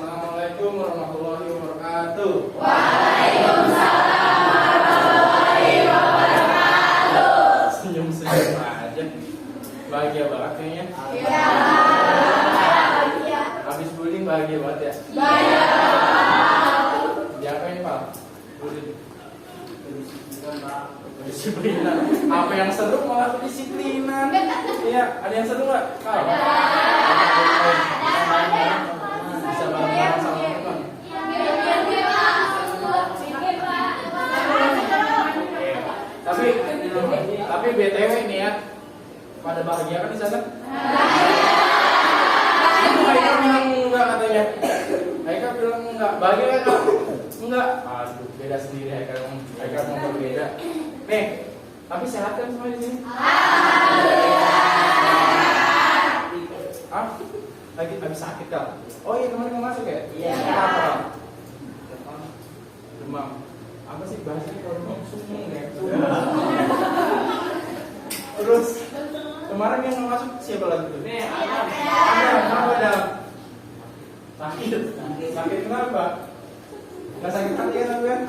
Assalamualaikum warahmatullahi wabarakatuh. Waalaikumsalam warahmatullahi wabarakatuh. Senyum-senyum aja. Bahagia banget kayaknya. Iya. Habis bullying bahagia banget ya. Bahagia. Diapain Pak? Bullying. Kedisiplinan. Apa yang seru malah kedisiplinan. Iya, ada yang seru nggak? Ada. Bisa bareng-bareng sama teman. Tapi BTW nih ya, pada bahagia kan di sana? Haikal bilang enggak katanya. Haikal bilang enggak. Bahagia kan? Enggak. Aduh, beda sendiri Haikal mau berbeda. Nih, tapi sehat kan semua di sini? Ah, lagi habis sakit kan? Oh iya, kemarin mau masuk ya? Iya. Apa? Demam. Apa sih bahasanya kalau demam? Sumeng ya. Terus kemarin yang mau masuk siapa lagi tuh? Nih, kenapa ada? Sakit kenapa? Nggak sakit hati ya kan?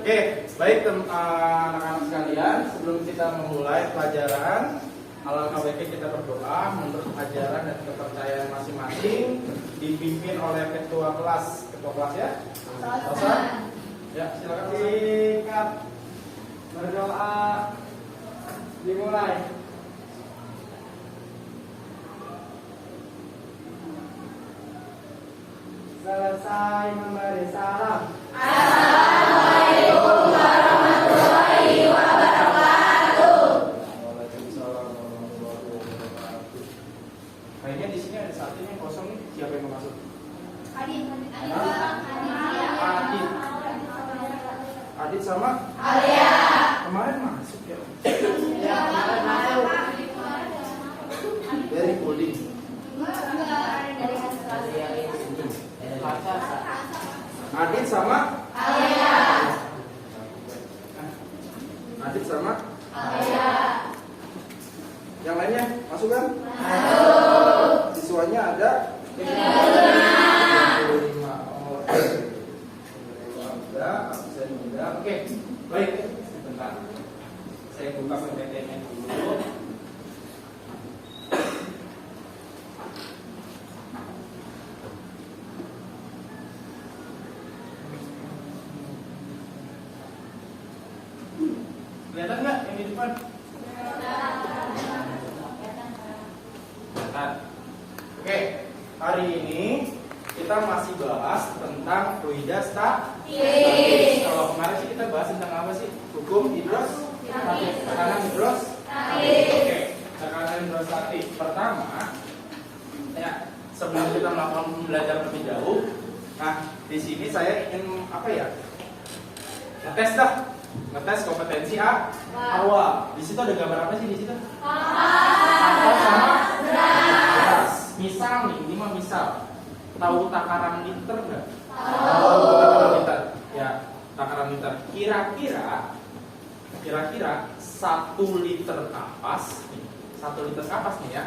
Oke, baik anak-anak sekalian, sebelum kita memulai pelajaran, alangkah baiknya kita berdoa menurut ajaran dan kepercayaan masing-masing, dipimpin oleh ketua kelas ya. Rosa? Ya, silakan. Sikat. Berdoa. Dimulai. Selesai memberi salam. Assalamualaikum warahmatullahi wabarakatuh. Waalaikumsalam warahmatullahi wabarakatuh. Kayaknya di sini ada satu yang kosong nih. Siapa yang mau masuk? Adit sama? Alia. Kemarin masuk ya? Ya, masuk. Dari coding. Adit sama? Alia. Adit sama? Alia. Yang lainnya masuk kan? Masuk. Siswanya ada? 35. Oh, ada, absen ada. Oke, baik. Sebentar. Saya buka PPT-nya dulu. Kelihatan nggak yang di depan? Kelihatan. Oke, hari ini kita masih bahas tentang fluida statis. Kalau kemarin sih kita bahas tentang apa sih? Hukum hidrostatik. Tekanan hidrostatik. Oke, tekanan hidrostatik. Pertama, ya, sebelum kita melakukan pembelajaran lebih jauh, nah di sini saya ingin apa ya? Ngetes kompetensi awal. Di situ ada gambar apa sih di situ? Kapal sama beras. Misal nih, ini mah misal. Tahu takaran liter nggak? Tahu takaran liter. Ya, takaran liter. Kira-kira 1 liter kapas nih. 1 liter kapas nih ya.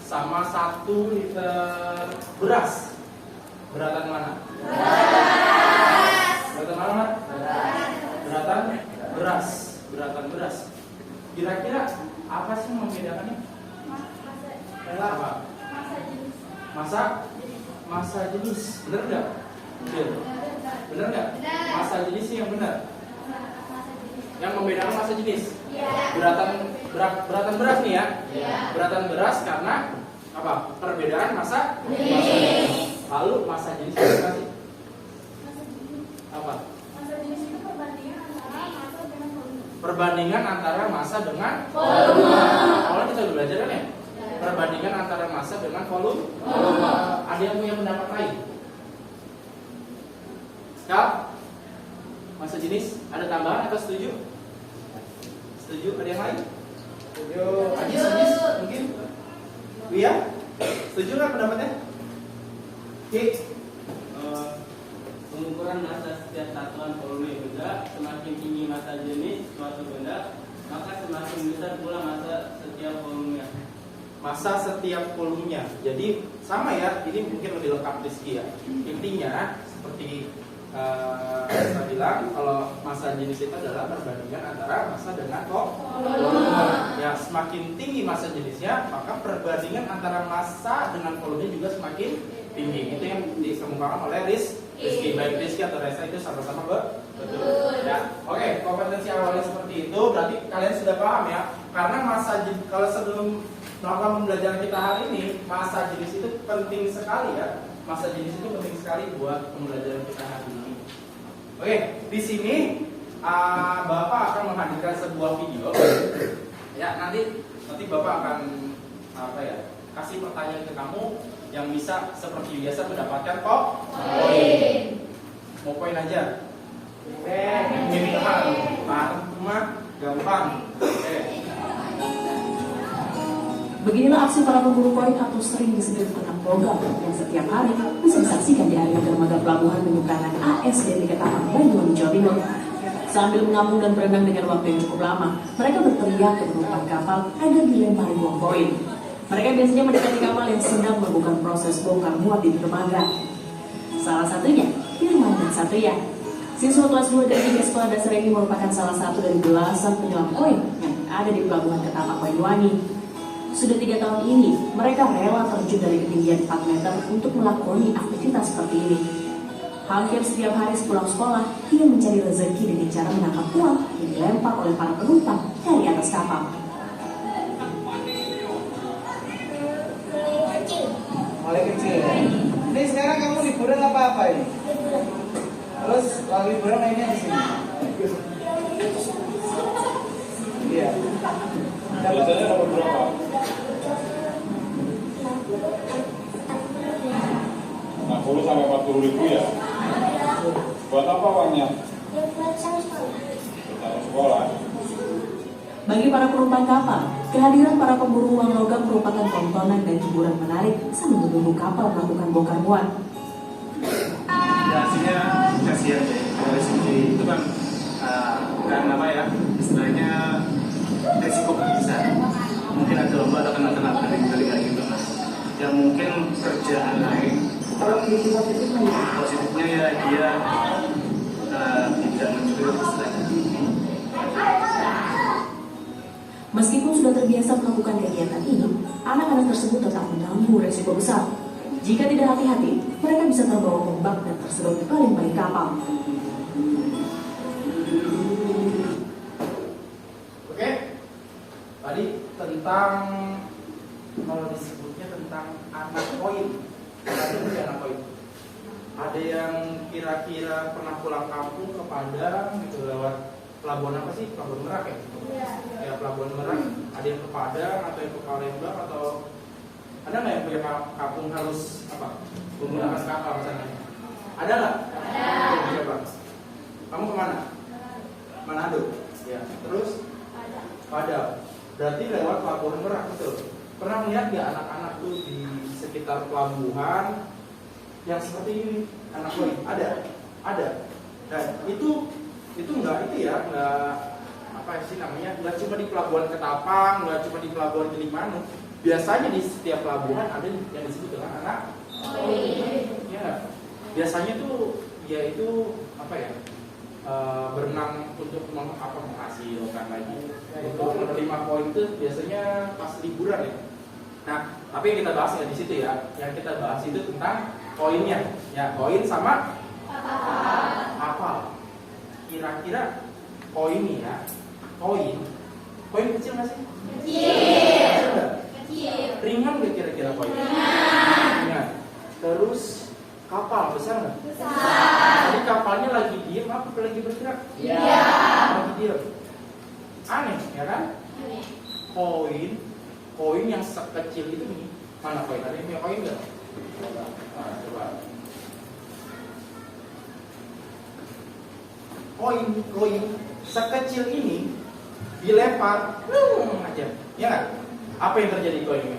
Sama 1 liter beras. Beratan mana? Beratan mana? Beratan beras. Kira-kira apa sih yang membedakannya? Apa? Masa jenis. Benar nggak? Benar nggak? Masa jenis sih yang benar. Yang membedakan masa jenis. Beratan beras nih ya. Beratan beras karena apa? Perbedaan masa jenis. Lalu masa jenis apa sih? Apa? Perbandingan antara massa dengan volume. Awalnya kita udah belajar kan ya? Perbandingan antara massa dengan volume. Ada yang punya pendapat lain? Kak? Massa jenis ada tambahan atau setuju? Setuju? Ada yang lain? Setuju. Ajis mungkin? Iya? Setuju nggak pendapatnya? Oke. Pengukuran massa setiap satuan volume yang beda, semakin tinggi massa jenis suatu benda, maka semakin besar pula massa setiap volumenya. massa setiap volumenya. Jadi sama ya, ini mungkin lebih lengkap Rizky ya. Intinya seperti saya bilang, kalau massa jenis itu adalah perbandingan antara massa dengan volume. Ya, semakin tinggi massa jenisnya, maka perbandingan antara massa dengan volume juga semakin tinggi. Itu yang dikemukakan oleh Rizky. Baik Rizky atau Reza itu sama-sama betul. Ya, oke, kompetensi awalnya seperti itu. Berarti kalian sudah paham ya. Karena massa kalau sebelum melakukan pembelajaran kita hari ini, massa jenis itu penting sekali ya. Massa jenis itu penting sekali buat pembelajaran kita hari ini. Oke, di sini Bapak akan menghadirkan sebuah video. Ya, nanti Bapak akan kasih pertanyaan ke kamu yang bisa seperti biasa mendapatkan poin. Mau poin aja. Minimal, cuma gampang. Beginilah aksi para pemburu koin atau sering disebut anak logam yang setiap hari bisa disaksikan di area dermaga pelabuhan penyeberangan ASDP Ketapang, Banyuwangi, Jawa Timur. Sambil mengamuk dan berenang dengan waktu yang cukup lama, mereka berteriak ke penumpang kapal agar dilempari uang koin. Mereka biasanya mendekati kapal yang sedang melakukan proses bongkar muat di dermaga. Salah satunya Firman dan Satria. Siswa kelas 2 dari 3 sekolah dasar ini merupakan salah satu dari belasan penyelam koin yang ada di pelabuhan Ketapang, Banyuwangi. Sudah 3 tahun ini, mereka rela terjun dari ketinggian 4 meter untuk melakoni aktivitas seperti ini. Hampir setiap hari sepulang sekolah, ia mencari rezeki dengan cara menangkap uang yang dilempar oleh para penumpang dari atas kapal. Mulai kecil. Ini sekarang kamu liburan apa ini? Terus kalau liburan mainnya di sini. Iya. Biasanya dapat berapa? Nah, 40 sampai 40 ribu ya. Buat apa uangnya? Buat sekolah. Bagi para penumpang kapal, kehadiran para pemburu uang logam merupakan tontonan dan hiburan menarik sambil menunggu kapal melakukan bongkar muat. Ya, hasilnya kasihan deh. Dari segi itu kan istilahnya risiko besar. Mungkin ada lomba atau kena kali gitu mas. Yang mungkin kerjaan lain. Positifnya ya dia tidak mencuri istilahnya. Meskipun sudah terbiasa melakukan kegiatan ini, anak-anak tersebut tetap menanggung resiko besar. Jika tidak hati-hati, mereka bisa terbawa ombak dan tersedot ke paling kapal. Oke, tadi tentang kalau disebutnya tentang anak koin. Anak koin. Ada yang kira-kira pernah pulang kampung ke Padang gitu lewat pelabuhan apa sih? Pelabuhan Merak ya? Ya, Pelabuhan Merak. Ada yang ke Padang atau yang ke Palembang atau ada nggak yang punya kampung harus menggunakan kapal misalnya? Ada nggak? Ada. Siapa? Kamu kemana? Manado. Ya. Terus? Padang. Berarti lewat Pelabuhan Merak betul. Pernah melihat nggak anak-anak tuh di sekitar pelabuhan yang seperti ini? Anak koin? Ada. Dan itu nggak nggak cuma di pelabuhan Ketapang, nggak cuma di pelabuhan Gilimanuk. Biasanya di setiap pelabuhan ada yang disebut dengan anak koin. Ya, biasanya tuh yaitu berenang untuk menghasilkan lagi. Untuk menerima koin itu biasanya pas liburan ya. Nah, tapi yang kita bahas nggak di situ ya. Yang kita bahas itu tentang koinnya. Ya, koin sama apa? Kira-kira koin ya. Koin kecil nggak sih? Kecil. Ringan nggak kira-kira koin? Ringan. Terus kapal besar nggak? Besar. Jadi kapalnya lagi diem apa lagi bergerak? Iya. Lagi diem. Aneh ya kan? Koin yang sekecil itu nih. Mana koin? Ada yang punya koin nggak? Nah, coba. Koin sekecil ini dilempar, aja, ya nggak? Apa yang terjadi koinnya?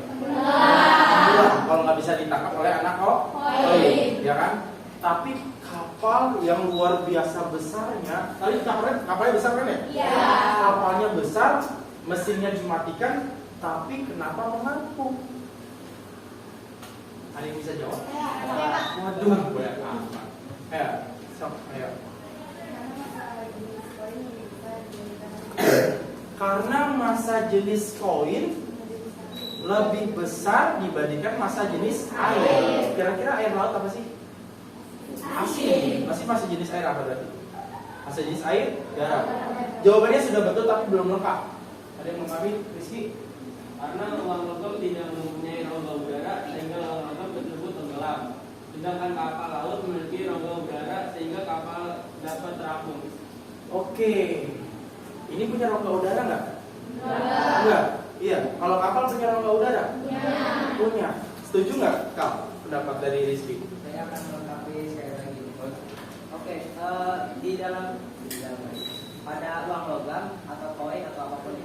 Kalau nggak bisa ditangkap oleh anak koin, ya kan? Tapi kapal yang luar biasa besarnya, tadi kapalnya besar kan ya? Iya. Kapalnya besar, mesinnya dimatikan, Tapi kenapa mengaku? Ada yang bisa jawab? Waduh, banyak amat. Ayo, sok, ayo. Karena massa jenis koin lebih besar dibandingkan massa jenis air. Kira-kira air laut apa sih? Asin. Masih massa jenis air apa berarti? Massa jenis air, garam. Jawabannya sudah betul tapi belum lengkap. Ada yang melengkapi? Rizky? Karena uang logam tidak mempunyai rongga udara sehingga uang logam tersebut tenggelam. Sedangkan kapal laut memiliki rongga udara sehingga kapal dapat terapung. Oke. Ini punya rongga udara nggak? Enggak. Iya. Kalau kapal punya rongga udara? Punya. Setuju nggak kau pendapat dari Rizky? Saya akan melengkapi sekali lagi. Oke, di dalam pada uang logam atau koin atau apapun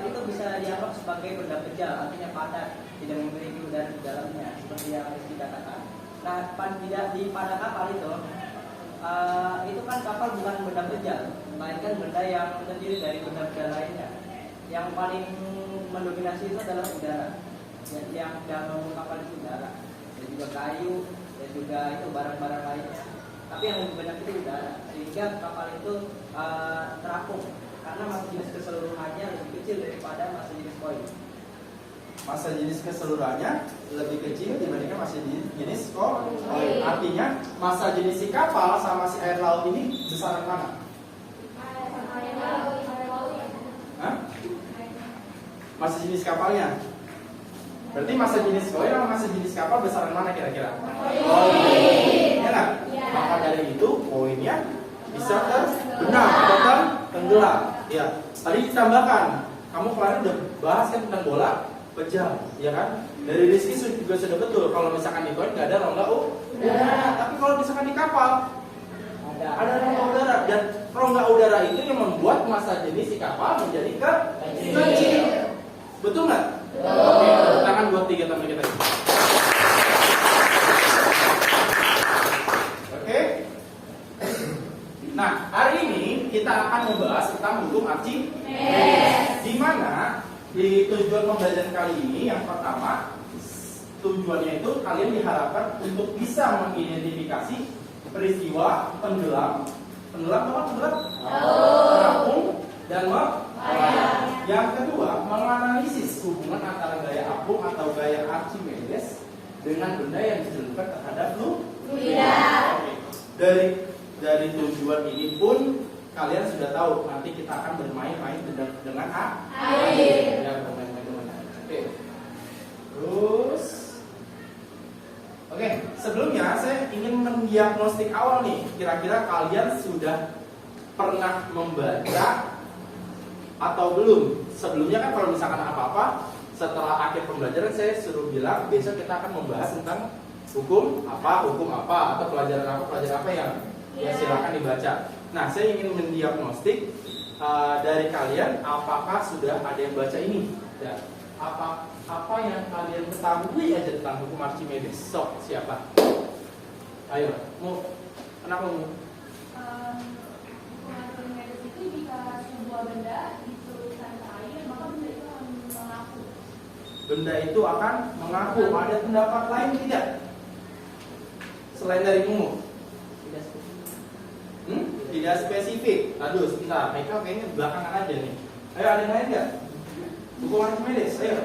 itu bisa dianggap sebagai benda kejal, artinya padat, tidak memiliki udara di dalamnya, seperti yang Rizky katakan. Nah, pada kapal itu kan kapal bukan benda kejal, melainkan benda yang terdiri dari benda-benda lainnya. Yang paling mendominasi itu adalah udara, yang dalam kapal itu udara, dan juga kayu, dan juga itu barang-barang lainnya. Tapi yang lebih banyak itu udara, sehingga kapal itu terapung karena massa jenis keseluruhannya lebih kecil daripada massa jenis koin. Massa jenis keseluruhannya lebih kecil dibandingkan massa jenis koin. Artinya massa jenis si kapal sama si air laut ini besaran mana? Hah? Massa jenis kapalnya. Berarti massa jenis koin sama massa jenis kapal besaran mana kira-kira? Koin. Ya nggak? Maka dari itu koinnya bisa terbenam atau tenggelam. Ya. Tadi ditambahkan, kamu kemarin udah bahas kan tentang bola pejam, ya kan? Dari Rizky juga sudah betul. Kalau misalkan di koin nggak ada rongga udara, tapi kalau misalkan di kapal ada rongga udara, dan rongga udara itu yang membuat massa jenis si kapal menjadi kecil. Betul nggak? Oke, tangan buat 3 teman kita. Oke. Nah, hari ini kita akan membahas tentang hukum Archimedes. Di mana di tujuan pembelajaran kali ini yang pertama, tujuannya itu kalian diharapkan untuk bisa mengidentifikasi peristiwa tenggelam terapung dan melayang. Yang kedua, menganalisis hubungan antara gaya apung atau gaya Archimedes dengan benda yang dicelupkan terhadap fluida. Dari tujuan ini pun kalian sudah tahu nanti kita akan bermain-main dengan air. Ya, bermain-main dengan air. Oke, sebelumnya saya ingin mendiagnostik awal nih. Kira-kira kalian sudah pernah membaca atau belum? Sebelumnya kan kalau misalkan apa-apa, setelah akhir pembelajaran saya suruh bilang besok kita akan membahas tentang hukum apa, atau pelajaran apa yang ya silakan dibaca. Nah, saya ingin mendiagnostik dari kalian apakah sudah ada yang baca ini dan apa yang kalian ketahui aja tentang hukum Archimedes. Sok, siapa? Ayo, kenapa mau? Hukum Archimedes itu jika sebuah benda dicelupkan ke air, maka benda itu akan mengaku. Benda itu akan mengaku. Ada pendapat lain tidak? Selain dari umum? Tidak spesifik. Aduh, sebentar. Mereka kayaknya belakangan aja nih. Ayo, ada yang lain nggak? Hukum Archimedes, ayo.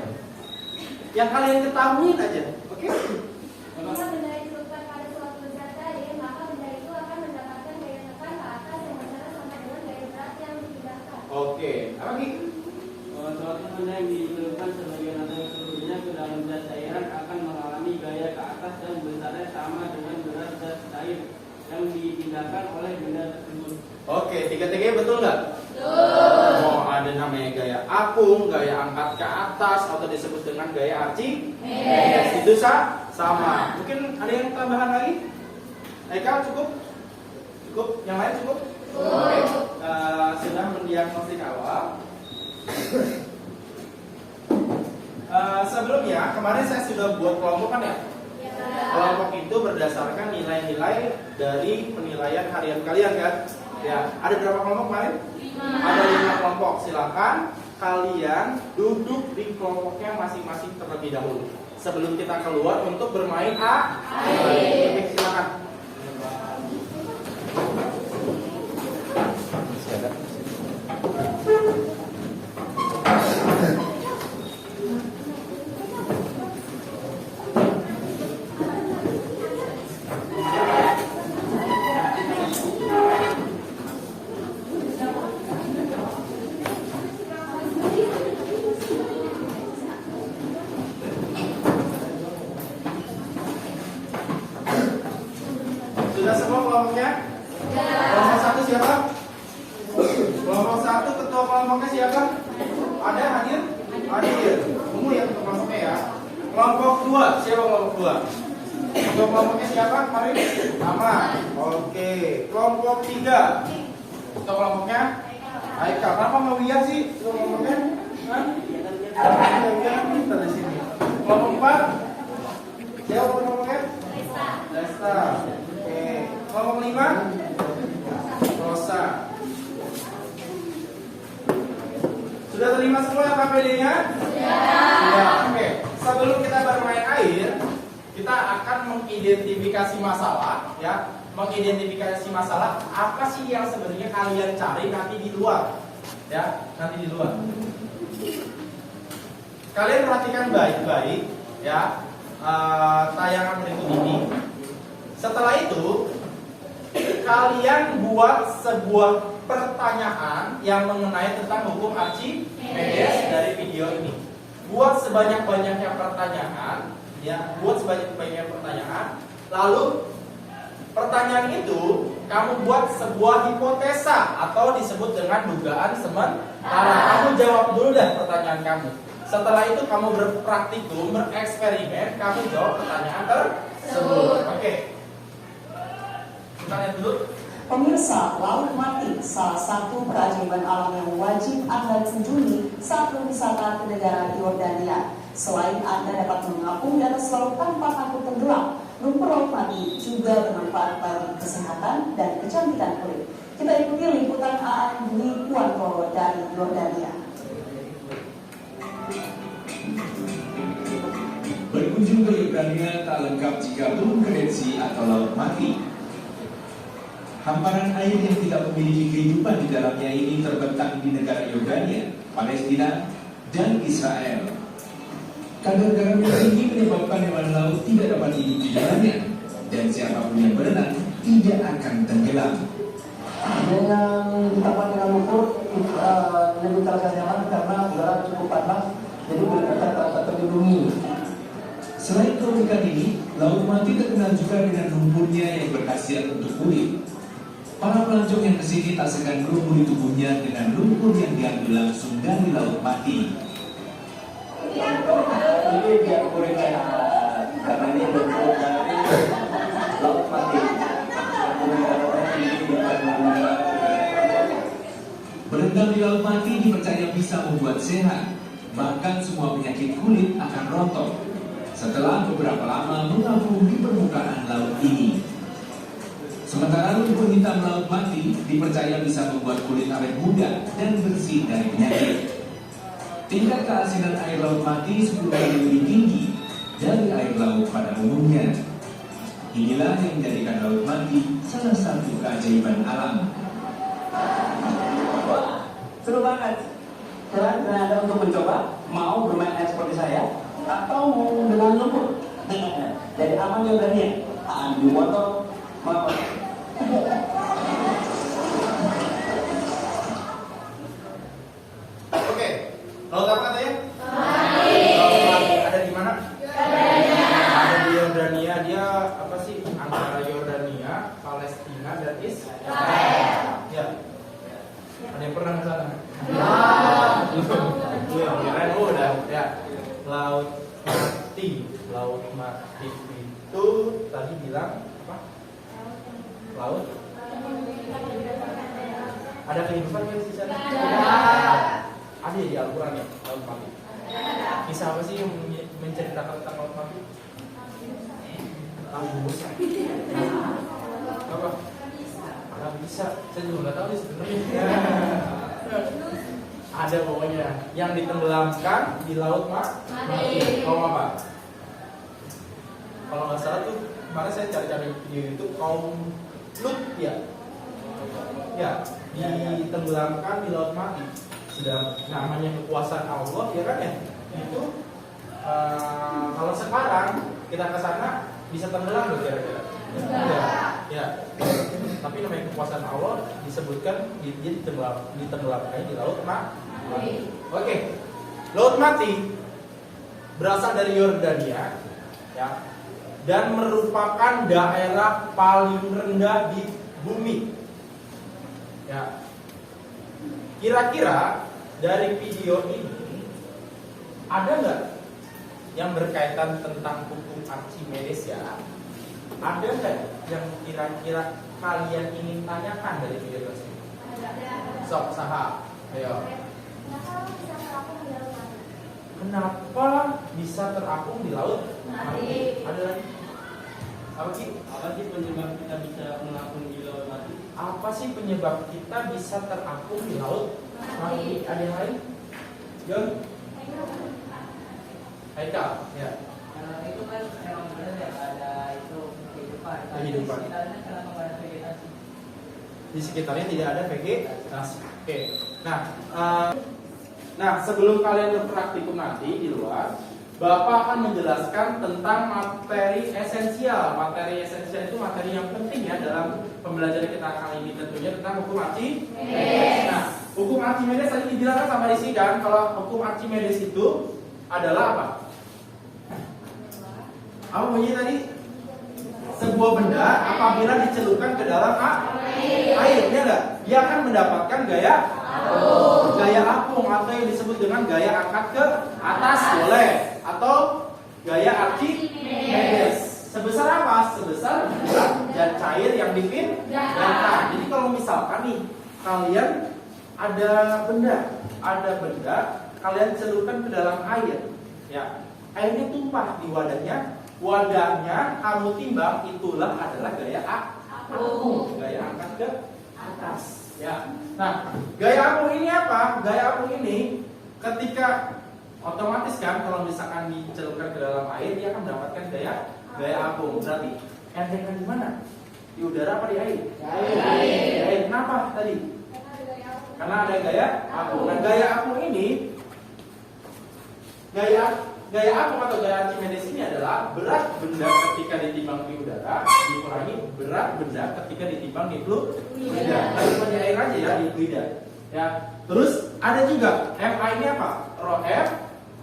Yang kalian ketahui aja, oke? Jika benda dicelupkan pada suatu zat air, maka benda itu akan mendapatkan gaya tekan ke atas yang bersama sama dengan gaya berat yang dipindahkan. Oke, apa lagi? Suatu benda yang dicelupkan sebagian atau seluruhnya ke dalam zat cairan akan mengalami gaya ke atas dan besarnya sama dengan berat zat cair yang dipindahkan oleh benda tersebut. Oke, tiga-tiganya betul nggak? Betul. Oh, ada namanya gaya apung, gaya angkat ke atas, atau disebut dengan gaya Archimedes. Itu sama. Mungkin ada yang tambahan lagi? Eka cukup? Cukup? Yang lain cukup? Oke. Sudah mendiagnostik awal. Sebelumnya, kemarin saya sudah buat kelompok kan ya? Kelompok itu berdasarkan nilai-nilai dari penilaian harian kalian kan? Ya, ada berapa kelompok kemarin? 5. Ada 5 kelompok. Silakan kalian duduk di kelompoknya masing-masing terlebih dahulu sebelum kita keluar untuk bermain air. Oke, silakan. Sudah semua kelompoknya? Kelompok satu siapa? Kelompok satu ketua kelompoknya siapa? Ada hadir? Hadir. Tunggu ya ketua kelompoknya ya. Kelompok dua siapa kelompok dua? Ketua kelompoknya siapa? Mari. Aman. Oke. Kelompok tiga. Ketua kelompoknya? Haikal. Kenapa mau lihat sih ketua kelompoknya? Hah? Kita di sini. Kelompok empat. Siapa kelompoknya? Desta. Oke. Kelompok lima. Rosa. Sudah terima semua KPD-nya? Sudah. Oke. Sebelum kita bermain air, kita akan mengidentifikasi masalah, ya. Mengidentifikasi masalah apa sih yang sebenarnya kalian cari nanti di luar, ya. Nanti di luar. Kalian perhatikan baik-baik, ya. Tayangan berikut ini. Setelah itu, kalian buat sebuah pertanyaan yang mengenai tentang hukum Archimedes dari video ini. Buat sebanyak-banyaknya pertanyaan, ya, buat sebanyak-banyaknya pertanyaan. Lalu pertanyaan itu kamu buat sebuah hipotesa atau disebut dengan dugaan sementara. Kamu jawab dulu deh pertanyaan kamu. Setelah itu kamu berpraktikum, bereksperimen, kamu jawab pertanyaan tersebut. Oke. Kita lihat dulu. Pemirsa, Laut Mati salah satu keajaiban alam yang wajib Anda kunjungi saat berwisata ke negara Yordania. Selain Anda dapat mengapung di atas laut tanpa takut tenggelam, rumput Laut Mati juga bermanfaat bagi kesehatan dan kecantikan kulit. Kita ikuti liputan Aan Dwi Puanto dari Yordania. Berkunjung ke Yordania tak lengkap jika belum ke Dead Sea atau Laut Mati. Hamparan air yang tidak memiliki kehidupan di dalamnya ini terbentang di negara Yordania, Palestina, dan Israel. Kadar garam yang tinggi menyebabkan hewan laut tidak dapat hidup di dalamnya, dan siapapun yang berenang tidak akan tenggelam. Dengan ditambah dengan lumpur lebih terasa nyaman karena udara cukup panas, jadi kita terlindungi. Selain keunikan ini, Laut Mati terkenal juga dengan lumpurnya yang berkhasiat untuk kulit. Para pelancong yang kesini tak segan berumur tubuhnya dengan lumpur yang diambil langsung dari Laut Mati. Ini biar kulit sehat, karena ini lumpur dari Laut Mati. Berendam di Laut Mati dipercaya bisa membuat sehat, bahkan semua penyakit kulit akan rontok setelah beberapa lama mengapung di permukaan laut ini. Sementara lumpur hitam Laut Mati dipercaya bisa membuat kulit awet muda dan bersih dari penyakit. Tingkat keasinan air Laut Mati 10 kali lebih tinggi dari air laut pada umumnya. Inilah yang menjadikan Laut Mati salah satu keajaiban alam. Seru banget. Kira-kira Anda untuk mencoba, mau bermain air seperti saya, atau mau dengan lumpur? Jadi aman Yordania. Ambil motor, mau. Oke. Laut apa katanya? Laut Mati. Ada di mana? Ada di Yordania. Dia apa sih? Antara Yordania, Palestina, dan Israel. Ya. Ada yang pernah ke sana? Belum. Kirain udah. Ya. Laut Mati. Laut Mati itu tadi bilang apa? Laut. Ada kehidupan yang di sana? Ada ya di Al-Quran ya, Laut Mati. Kisah apa sih yang menceritakan tentang Laut Mati? Tahu bisa? Apa? Nggak bisa. Saya juga nggak tahu sih sebenarnya. Ada pokoknya yang ditenggelamkan di laut mati. Kaum apa? Kalau nggak salah tuh kemarin saya cari-cari video itu kaum Lut ya. Ya, ditenggelamkan di laut mati. Sudah namanya kekuasaan Allah ya kan ya. Itu kalau sekarang kita ke sana bisa tenggelam loh kira-kira. Ya. Tapi namanya kekuasaan Allah disebutkan ditenggelamkan di laut mati. Oke. Laut mati berasal dari Yordania ya. Dan merupakan daerah paling rendah di bumi. Ya. Kira-kira dari video ini ada nggak yang berkaitan tentang hukum Archimedes ya? Ada nggak yang kira-kira kalian ingin tanyakan dari video tersebut? Sok, saha, ayo. Kenapa bisa terapung di laut mati? Ada lagi? Apa sih penyebab kita bisa mengapung di laut mati? Apa sih penyebab kita bisa terapung di laut mati? Ada yang lain? John? Haikal, ya. Itu kan memang benar ya, ada itu kehidupan. Kehidupan. Di sekitarnya kenapa nggak ada vegetasi? Di sekitarnya tidak ada vegetasi. Oke. Nah, sebelum kalian berpraktikum nanti di luar, Bapak akan menjelaskan tentang materi esensial. Materi esensial itu materi yang penting ya dalam pembelajaran kita kali ini, tentunya tentang hukum Archimedes. Nah, hukum Archimedes tadi dibilangkan sama Rizky kan, kalau hukum Archimedes itu adalah apa? Apa bunyi tadi? Sebuah benda apabila dicelupkan ke dalam air, ya enggak? Dia akan mendapatkan gaya apung atau yang disebut dengan gaya angkat ke atas boleh, atau gaya Archimedes. Sebesar apa? Sebesar berat dan cair yang dipindahkan. Jadi kalau misalkan nih kalian ada benda kalian celupkan ke dalam air, ya airnya tumpah di wadahnya kamu timbang, itulah adalah gaya apung, gaya angkat ke atas. Ya, nah gaya apung ini apa? Gaya apung ini ketika otomatis kan kalau misalkan dicelupkan ke dalam air dia akan mendapatkan gaya apung. Berarti entengkan di mana? Di udara apa di air? Di air. Kenapa tadi? Karena ada gaya apung. Nah gaya apung ini gaya apung atau gaya Archimedes ini adalah berat benda ketika ditimbang di udara dikurangi berat benda ketika ditimbang di fluida. Cuma di air aja ya, di fluida. Ya. Terus ada juga MA ini apa? Rho F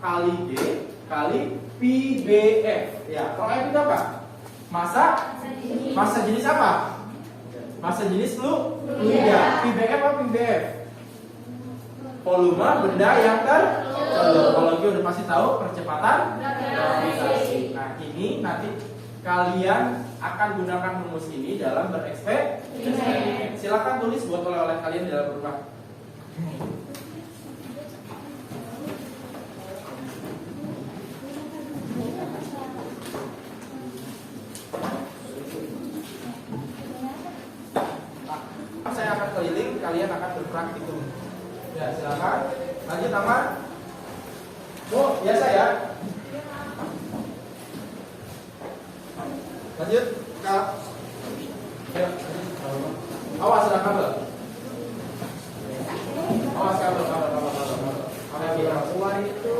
kali G kali PBF. Ya, Rho F itu apa? Masa jenis apa? Masa jenis fluida. PBF apa PBF? Volume benda yang kalau kita udah pasti tahu percepatan gravitasi. Nah ini nanti kalian akan gunakan rumus ini dalam bereksperimen. Silakan tulis buat oleh-oleh kalian dalam rumah. Saya akan keliling, kalian akan berpraktikum. Ya, silakan. Lanjut Aman. Biasa ya. Lanjut, Kak. Ya. Awas ada kabel. Awas kabel. Kabel yang keluar itu.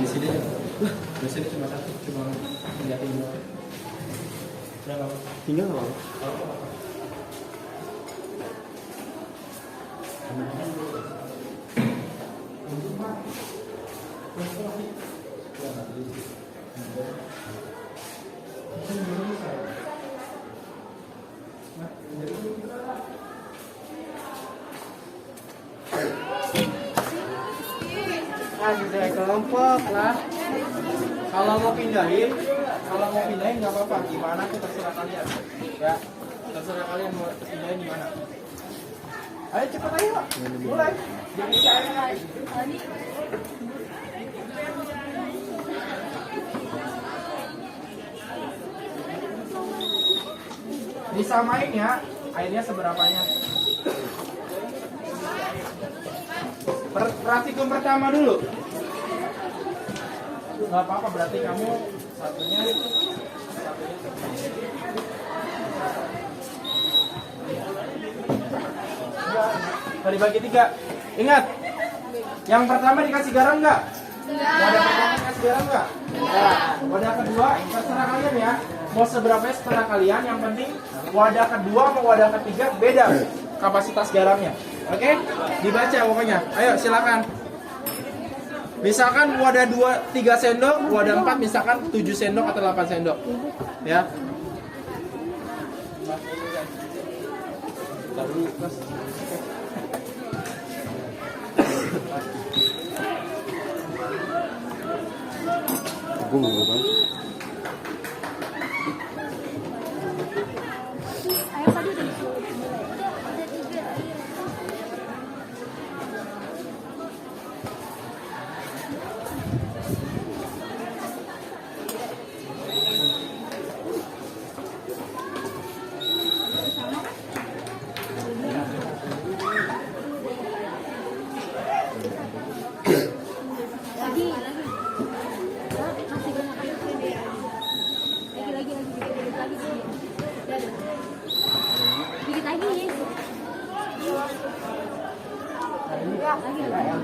Di sini cuma satu, cuma ngeliatin doang. Tinggal nggak? Sesuai kelompok lah. Kalau mau pindahin nggak apa-apa. Gimana tuh terserah kalian. Ya, terserah kalian mau pindahin gimana. Ayo cepat ayo, mulai. Jangan saya. disamain ya, airnya seberapanya. Praktikum pertama dulu. Nggak apa-apa, berarti kamu satunya Tadi bagi 3. Ingat, yang pertama dikasih garam nggak? Wadah pertama dikasih garam nggak? Ya. Wadah kedua terserah kalian ya. Mau seberapa terserah kalian. Yang penting wadah kedua sama wadah ketiga beda kapasitas garamnya. Oke? Dibaca pokoknya. Ayo silakan. Misalkan wadah 3 sendok, wadah 4 misalkan 7 sendok atau 8 sendok. Ya.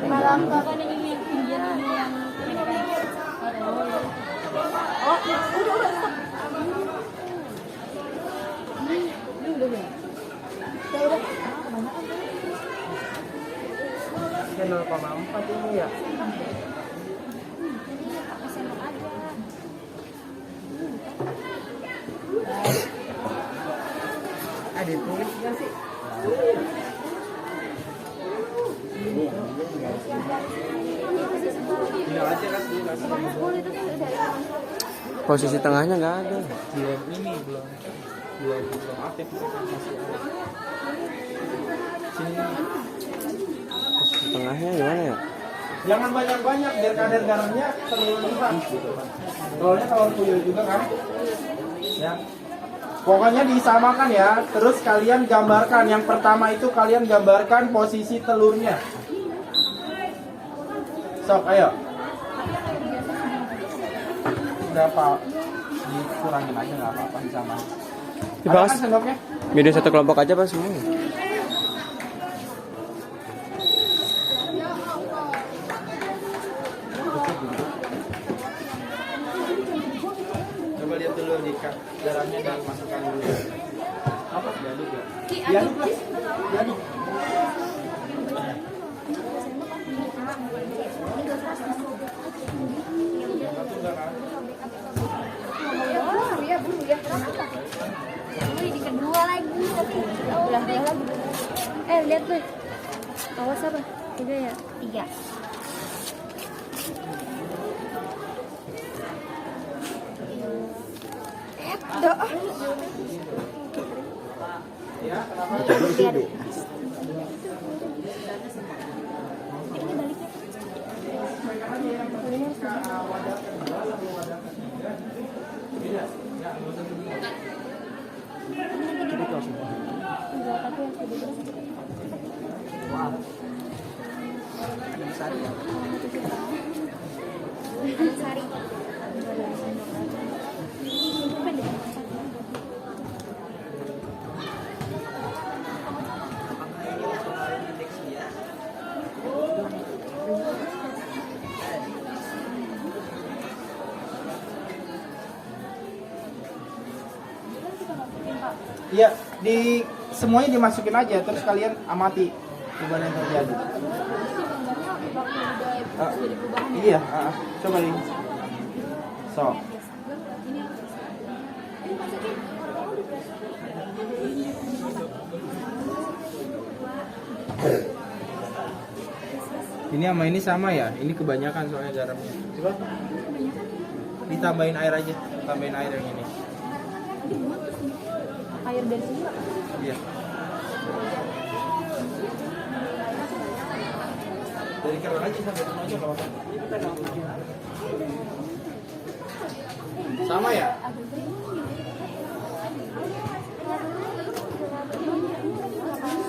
Malam bapak nanya yang pinggiran yang oh udah stop. Udah. Channel 0,4 ini ya. Pakai sendok aja. Ditulis nggak sih? Posisi tengahnya nggak ada. Ini belum aktif masih ada. Sini. Posisi tengahnya gimana ya? Jangan banyak-banyak biar kadar garamnya terlihat gitu kan. Soalnya kalau puyuh juga kan. Ya. Pokoknya disamakan ya. Terus kalian gambarkan. Yang pertama itu kalian gambarkan posisi telurnya. Sok, ayo. Berapa? Dikurangin aja nggak apa-apa disamain. Dibahas. Ada kan sendoknya? Video satu kelompok aja pas semua. Coba lihat dulu di garamnya dan masukkan dulu. Apa? Diaduk ya? Diaduk lah. Diaduk. Ini kedua lagi tapi udah lagi. Lihat tuh. Awas apa? 3 ya? 3. Ya, kenapa? Iya, di semuanya dimasukin aja terus kalian amati perubahan yang terjadi. Iya, coba nih. So. Ini sama ini sama ya? Ini kebanyakan soalnya garamnya. Coba. Ditambahin air aja, tambahin air yang ini. Air dari sini. Iya. Dari keran aja sampai rumah aja kalau sama ya?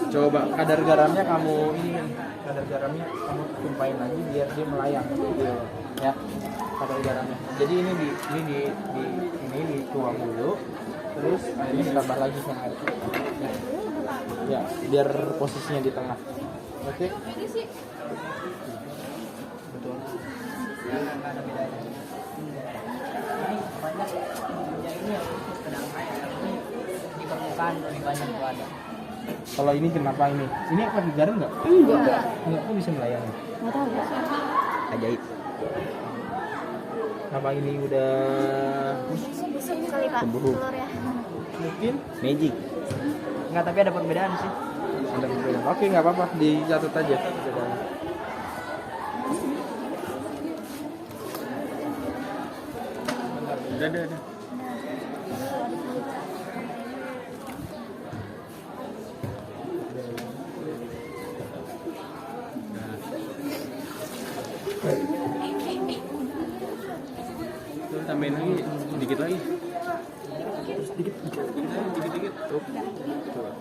Coba kadar garamnya kamu ini kan, kadar garamnya kamu tumpahin lagi biar dia melayang gitu ya. Kadar garamnya. Jadi ini dituang dulu, terus airnya ditambah lagi sama air. Ya, biar posisinya di tengah. Oke? Betul. Nggak ada bedanya. Ini banyak minyak ini yang sedangkan ini di permukaan lebih banyak tuh ada. Kalau ini kenapa ini? Ini apa digaram nggak? Enggak. Kok bisa melayang? Nggak tahu. Ajaib. Apa ini udah Busuk kali Pak Keburu. telur ya. mungkin? Magic. Enggak, tapi ada perbedaan sih. Ada perbedaan. Oke, nggak apa-apa, dicatat aja. Udah. Tuh, tambahin lagi, sedikit lagi. Dikit. Tuh. Coba.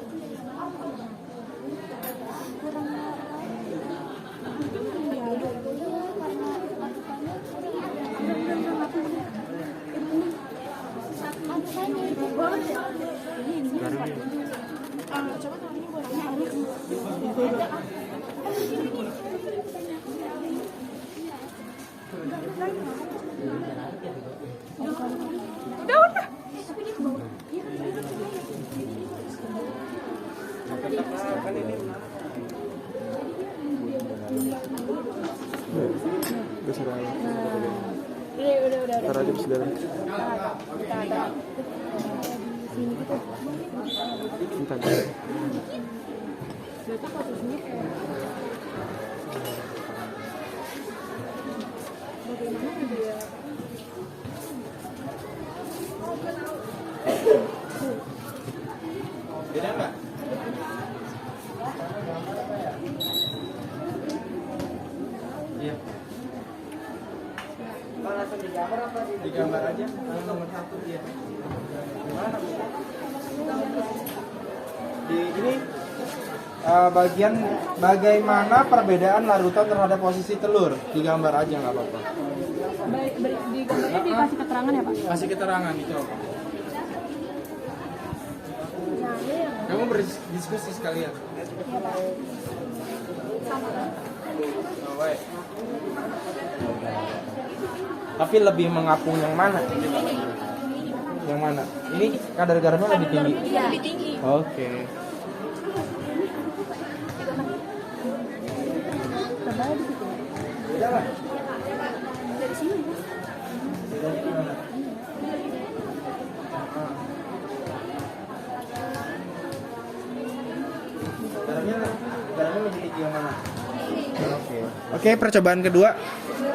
Garamnya. Besar aja. Udah. Taruh aja segala. Entar. Beda nggak? Iya. Langsung digambar apa Digambar aja. Nomor 1 dia. Gimana? Di ini bagian bagaimana perbedaan larutan terhadap posisi telur, digambar aja nggak apa-apa. Di gambarnya dikasih keterangan ya Pak? Kasih keterangan itu apa? Kamu berdiskusi sekalian. Oh, baik. Tapi lebih mengapung yang mana? Yang mana? Ini kadar garamnya lebih tinggi. Iya, lebih tinggi. Oke. Beda lah. Dari sini. Bedanya di mana? Garamnya lebih tinggi yang mana? Oke, percobaan kedua.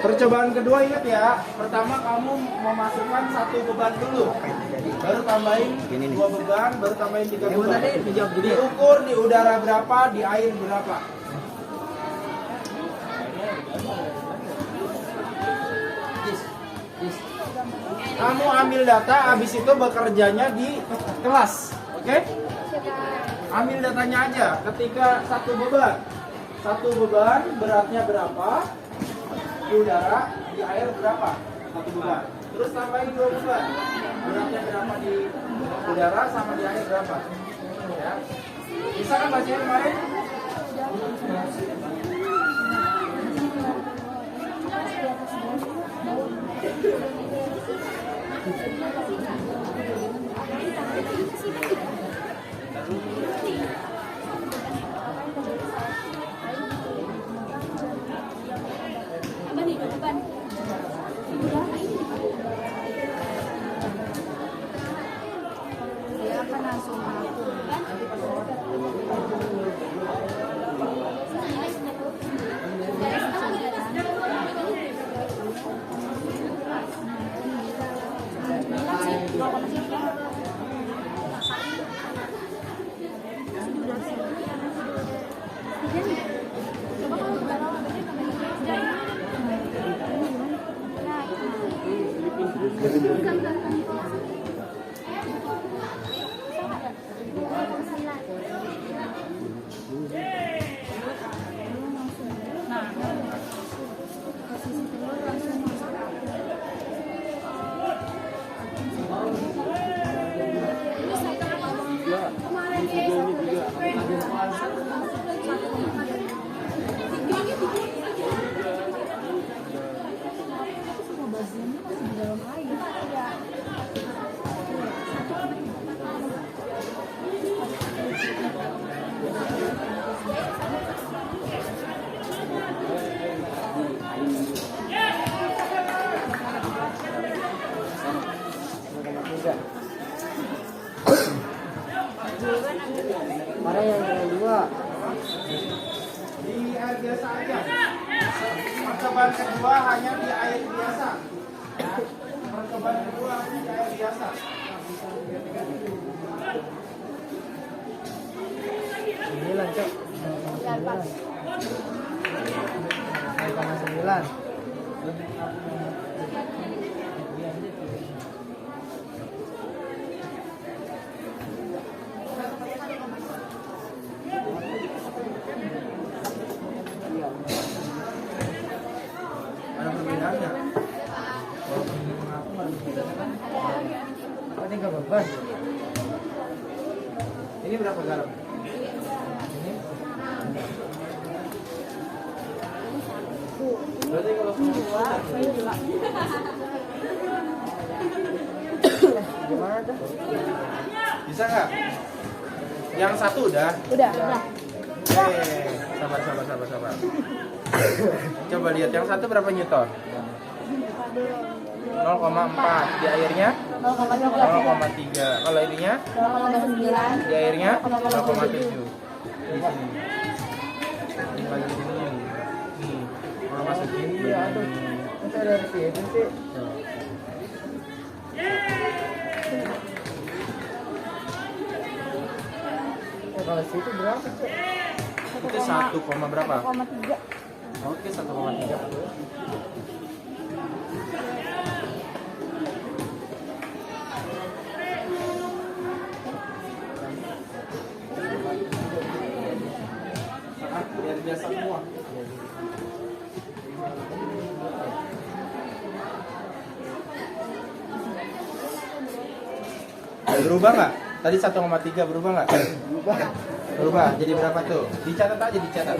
Percobaan kedua ingat ya. Pertama kamu memasukkan 1 beban dulu. Baru tambahin 2 beban, baru tambahin 3 beban. Diukur di udara berapa, di air berapa. Kamu ambil data, habis itu bekerjanya di kelas. Oke? Ambil datanya aja. Ketika 1 beban beratnya berapa, di udara, di air berapa, 1 beban. Terus tambahin 2 beban, beratnya berapa di udara sama di air berapa. Ya. Bisa kan bacanya kemarin? Apa nih depan? Dia akan langsung melakukan. air biasa aja. Percobaan kedua hanya di air biasa. Percobaan kedua hanya di air biasa. Ini lanjut. 9,9. Ada perbedaan nggak? Kalau minum aku nggak ada perbedaan kan? Ini nggak beban. Ini berapa garam? Ini? Berarti kalau semua gimana tuh? Bisa nggak? Yang satu udah? Udah. Sabar. Coba lihat yang satu berapa newton? 0,4. Di airnya? 0,3. Kalau ininya? 0,9. Di airnya? 0,7. Di sini. Di bagian ini. Nih. Kalau masukin ya aduh. Masa ada itu sih? Kalau situ berapa sih? Itu 1, berapa? 1,3. Oke, 1,3. Biar biasa semua. Berubah nggak? Tadi 1,3 berubah nggak? Berubah. Jadi berapa tuh? Dicatat aja, dicatat.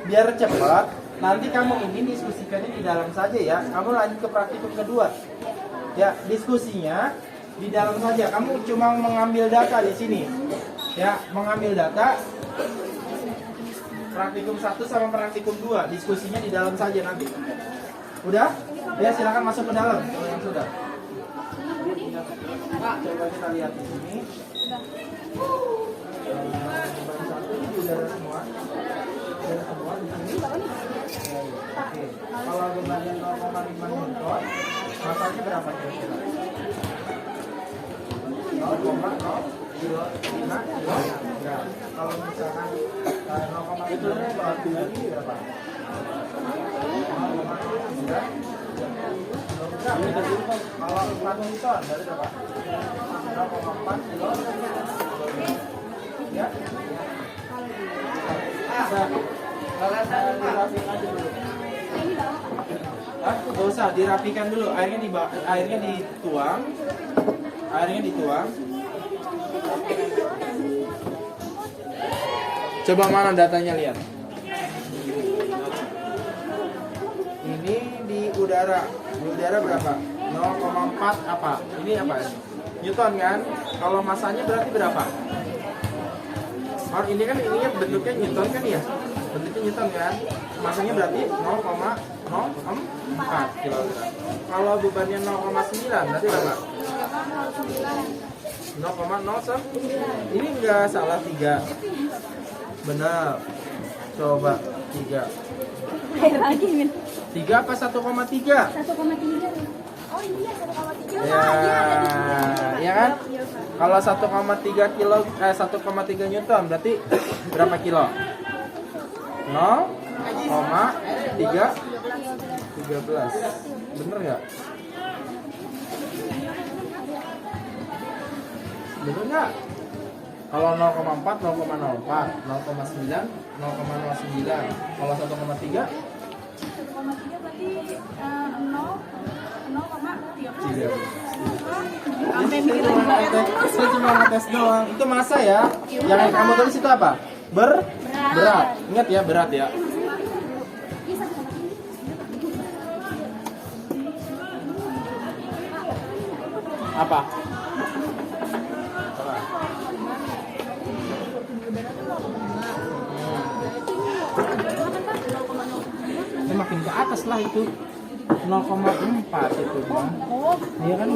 Biar cepat, nanti kamu ini diskusikannya di dalam saja ya. Kamu lanjut ke praktikum kedua. Ya, diskusinya di dalam saja. Kamu cuma mengambil data di sini. Ya, mengambil data. Praktikum 1 sama praktikum 2, diskusinya di dalam saja nanti. Udah? Ya, silakan masuk ke dalam kalau yang sudah. Coba kita lihat di sini. Beban satu ini udara semua. Udara semua di sini. Oke. Kalau bebannya 0,5 newton, masanya berapa kira-kira? 0,05 gram. Kalau misalkan 0,7 lagi berapa? 0,9. Kalau 4 newton dari berapa? 0,4 kilo. Ya. Kalau saya dirapikan dulu. Gak usah, dirapikan dulu. Airnya dituang. Airnya dituang. Coba mana datanya, lihat. Ini di udara. Di udara berapa? 0,4 apa? Ini apa? Newton kan? Kalau masanya berarti berapa? Oh, ini kan ininya bentuknya Newton kan ya? Bentuknya Newton kan? Masanya berarti 0,04 kilogram. Kalau bebannya 0,9 berarti berapa? 0,09. Ini enggak salah 3. Benar. Coba 3. Lagi, Min. 3 apa 1,3? 1,3. Oh iya, 1,3. Ya kan? Kalau 1,3 kilo 1,3 newton berarti berapa kilo? 0,13. Bener nggak? Bener nggak? Kalau 0,4, 0,04, 0,9, 0,09. Kalau 1,3? 1,3 berarti 0,13. Saya cuma ngetes doang. Itu masa ya. Yang kamu tulis itu apa? Berat. Ingat ya, berat ya. Apa? Ini makin ke atas lah itu. 0,4 itu mah. Iya kan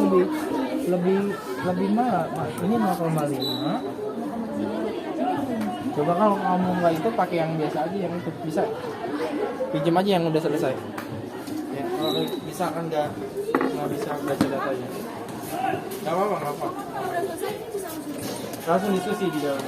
lebih malah. Ini 0,5. Coba kalau kamu nggak itu pakai yang biasa aja, yang itu bisa. Pinjam aja yang udah selesai. Ya, kalau misalkan nggak bisa baca datanya. Nggak apa-apa. Langsung diskusi di dalam.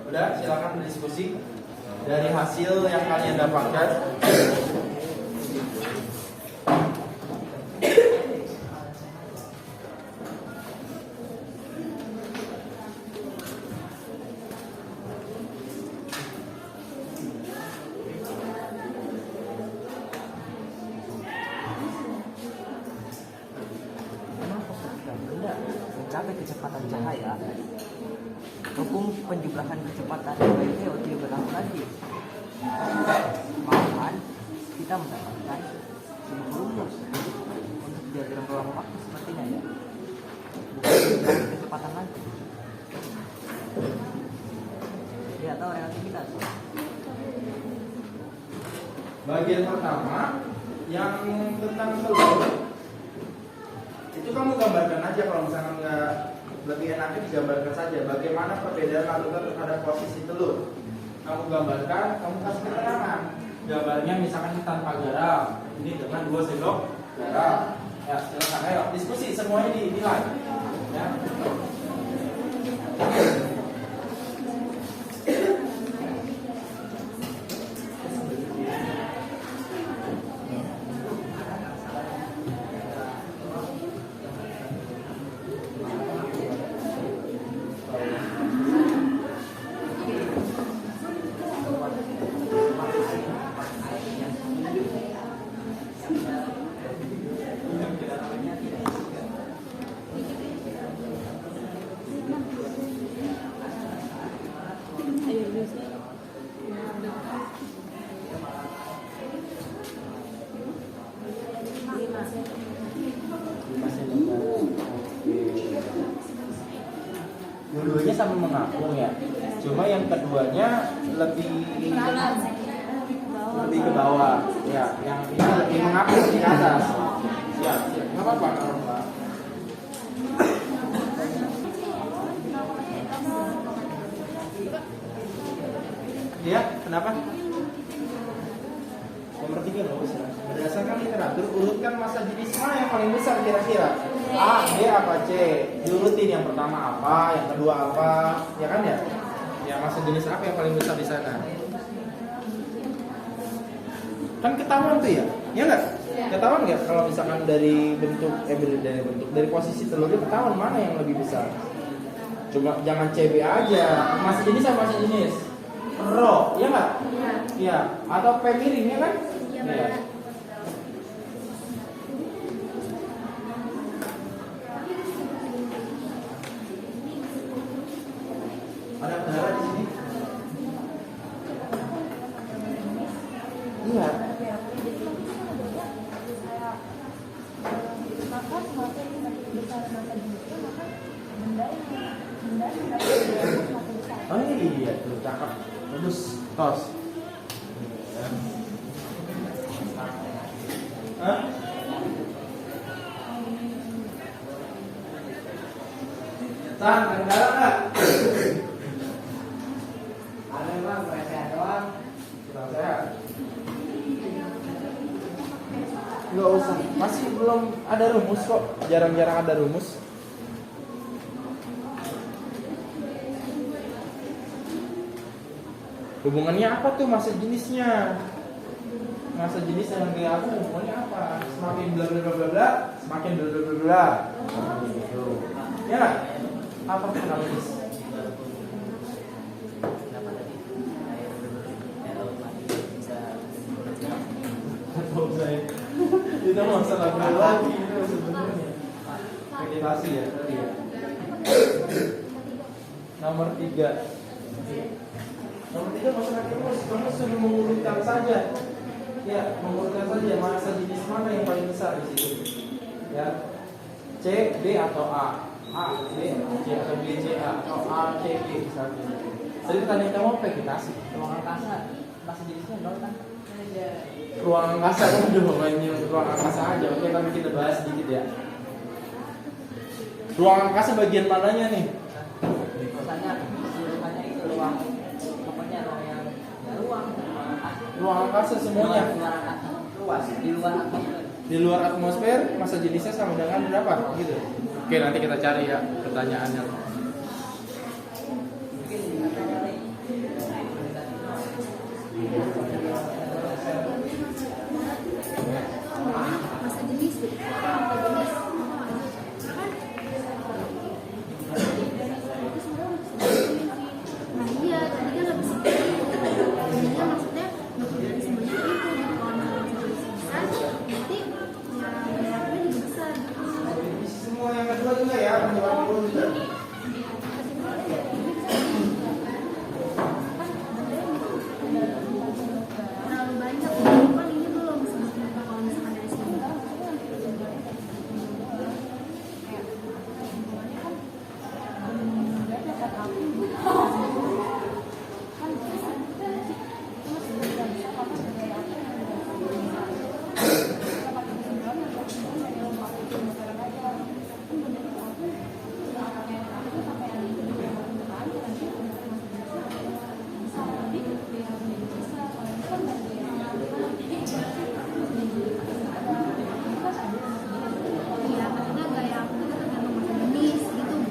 Udah, silakan berdiskusi dari hasil yang kalian dapatkan. Mencapai kecepatan cahaya, hukum penjumlahan kecepatan Galileo tidak berlaku lagi. Malahan kita mendapatkan sebuah rumus untuk diagram ruang waktu sepertinya ya. Bukan penjumlahan kecepatan lagi. Dia tahu relativitas. Bagian pertama yang tentang telur itu kamu gambarkan aja, kalau misalkan nggak lebih enaknya digambarkan saja bagaimana perbedaan larutan terhadap posisi telur. Kamu gambarkan, kamu kasih keterangan. Gambarnya misalkan tanpa garam, ini dengan 2 sendok garam. Ya, silakan ayo diskusi, semuanya dinilai. Ya. Dua-duanya sama mengapung ya. Cuma yang keduanya lebih ke bawah. Ya, yang ini lebih mengapung di atas. Ya, nggak apa-apa kalau Mbak. Ya, kenapa? Nomor 3 loh, berdasarkan literatur urutkan massa jenis mana yang paling besar kira-kira? A, B, apa C? Diurutin yang pertama apa, yang kedua apa, ya kan ya? Ya massa jenis apa yang paling besar di sana? Kan ketahuan tuh ya, ya nggak? Ketahuan nggak kalau misalkan dari bentuk, dari posisi telurnya ketahuan mana yang lebih besar? Cuma jangan CB aja, massa jenis sama massa jenis. Ro, ya nggak? Iya. Atau P miring, ya kan? Iya. Ada pendarat di sini? Iya. Maka semakin besar masa jenisnya, maka Iya tuh, cakep. Bagus. Tos. Hah? San, kedengaran nggak? Ada bang, sehat doang. Kurang sehat. Nggak usah, masih belum ada rumus kok. Jarang-jarang ada rumus. Hubungannya apa tuh masa jenisnya? Masa jenis dengan gaya aku hubungannya apa? Semakin bla bla bla bla bla, semakin bla bla bla bla. Gitu. Ya nggak? Apa kenapa jenis? Tahu saya. Itu masalah lagi itu sebenarnya. Meditasi ya tadi ya. Nomor 3. Nomor 3 masalah rumus. Kamu sudah mengurutkan saja. Ya, mengurutkan saja masa jenis mana yang paling besar di situ. Ya. C, B atau A. A, B, C atau B, C, A atau A, C, B misalnya. Tadi pertanyaan kamu apa vegetasi? Ruang angkasa, masa jenisnya nol kan? Ruang angkasa kan udah pokoknya ruang angkasa aja. Oke, tapi kita bahas sedikit ya. Ruang angkasa bagian mananya nih? Misalnya keseluruhannya itu ruang, pokoknya ruang yang ruang angkasa. Ruang angkasa semuanya. Luar angkasa luas, di luar atmosfer. Di luar atmosfer masa jenisnya sama dengan berapa? Gitu. Oke, nanti kita cari ya pertanyaannya. Masa jenis tuh. Nah iya, tadi kan lebih sedikit. Jadinya maksudnya nggak dari semuanya itu. Kalau misalnya besar, nanti ya daerahnya juga besar. Semua yang kedua juga ya, percobaan dulu juga. Terlalu banyak. Kan ini belum sebetulnya kalau misalkan dari sini. Iya, karena gaya aku itu tergantung masa jenis gitu, Bu.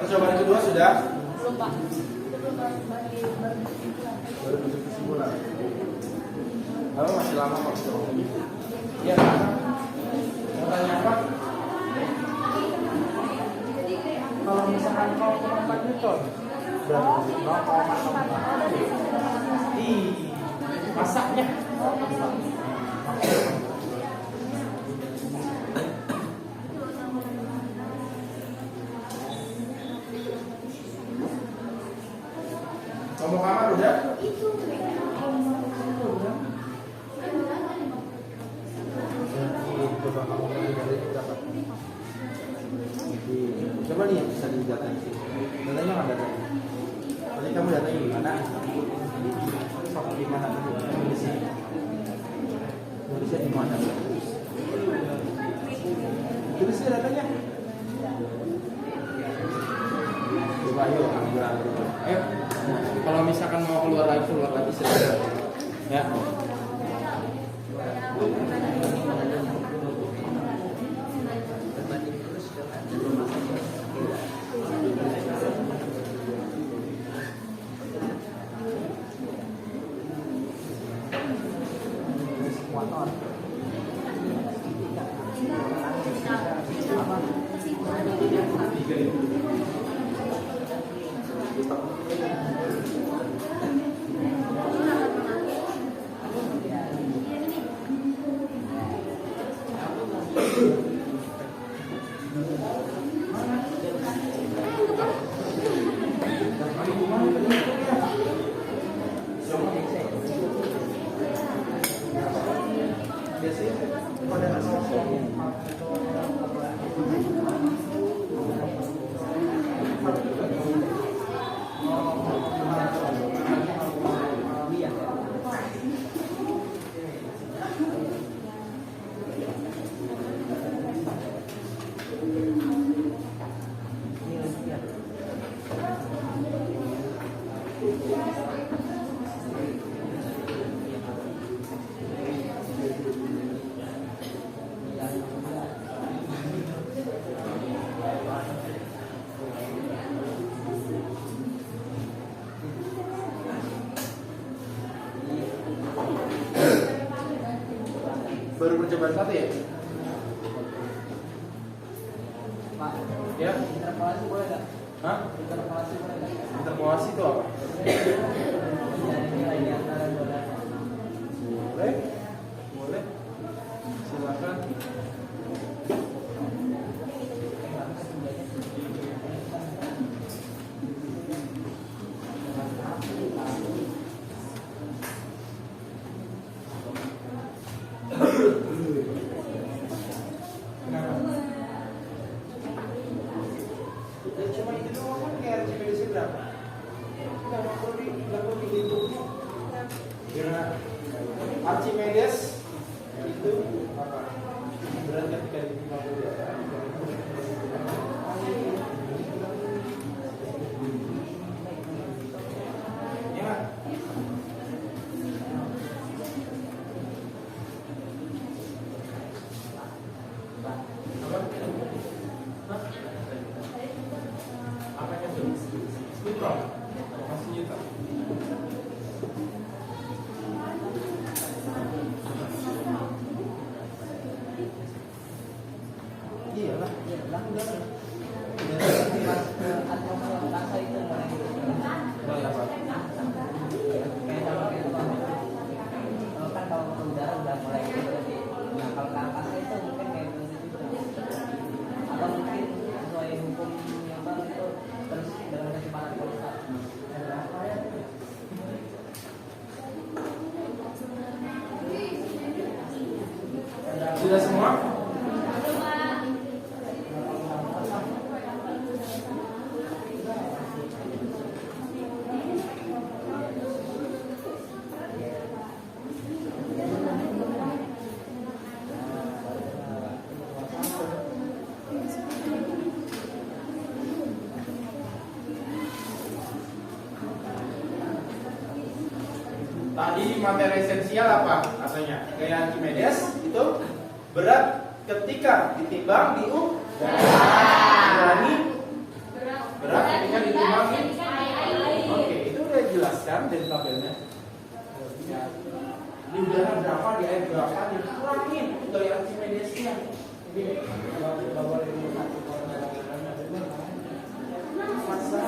Percobaan kedua sudah? Belum, Pak. Baru bentuk kesimpulan. Kamu masih lama kok. Iya kan? ton. Berarti 0,6. Ih, masaknya. Ngomong kamar udah? Coba nih yang bisa didatain. Datanya nggak datanya. Tadi kamu datanya gimana? Sok di mana dulu? Di sini. Nulisnya di mana? Tulisnya datanya. Coba ayo ambil. Ayo. Kalau misalkan mau keluar lagi silakan. Ya. Baru percobaan satu ya? Pak, Ya? interpolasi boleh nggak? Hah? Interpolasi boleh nggak? Interpolasi itu apa? Dari nilai di antara dua data. Boleh? Boleh? Silakan. Cuma itu doang kan kayak Archimedes berapa? Nggak perlu dihitung. Kira Archimedes itu apa? Berat ketika di 50 ya. Ya. Apanya tuh? Spektrum. Masih nyita. Iyalah. Angkasa itu mulai Mulai apa? kan kalau ke udara udah mulai berarti. Nah kalau ke angkasa itu mungkin kayak gitu juga. Atau mungkin sesuai hukum yang baru itu terus dengan kecepatan pulsa. Sudah semua? Tadi di materi esensial apa katanya? Kayak Archimedes itu berat ketika ditimbang di udara. Berat ketika ditimbang di. Oke, itu udah jelaskan dari tabelnya. Ya. Di udara berapa, di air berapa, dikurangin dari Archimedesnya. Masa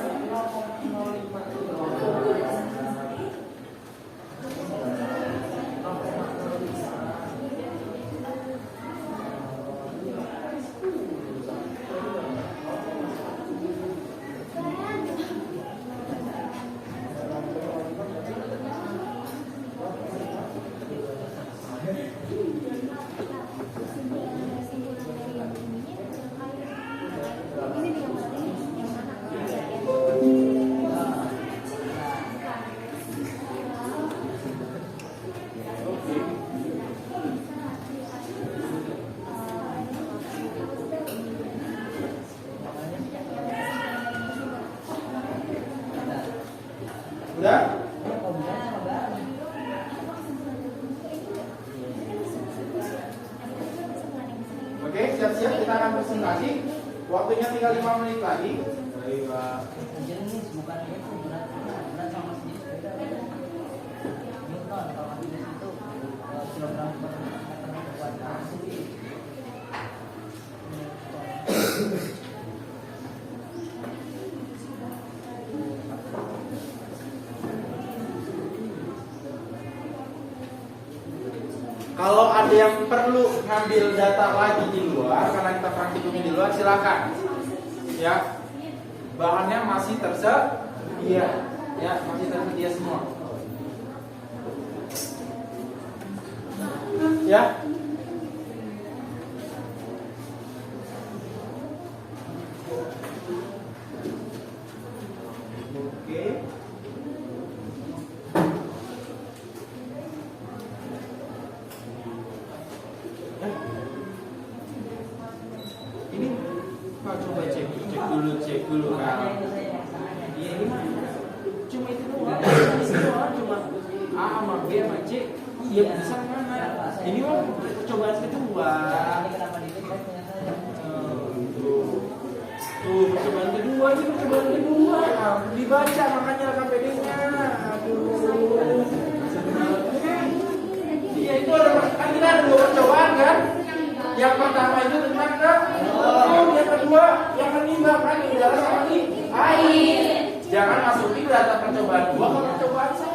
Udah? Oke, siap-siap kita akan presentasi. Waktunya tinggal 5 menit lagi. Baik, Pak. Kalau ada yang perlu ngambil data lagi di luar, karena kita praktikumnya di luar, silakan. Ya, bahannya masih tersedia, ya masih tersedia semua. Ya. Oke. Ini Pak coba cek dulu kan. Iya ini cuma itu doang. Cuma A sama B sama C. Iya bisa mana? Ini mah percobaan kedua. Tuh percobaan kedua ini percobaan kedua. Dibaca makanya KPD-nya. Aduh. Iya itu ada kan kita ada 2 percobaan kan? Yang pertama itu tentang yang kedua yang menimbang kan udara sama air. Jangan masukin data percobaan 2 ke percobaan 1.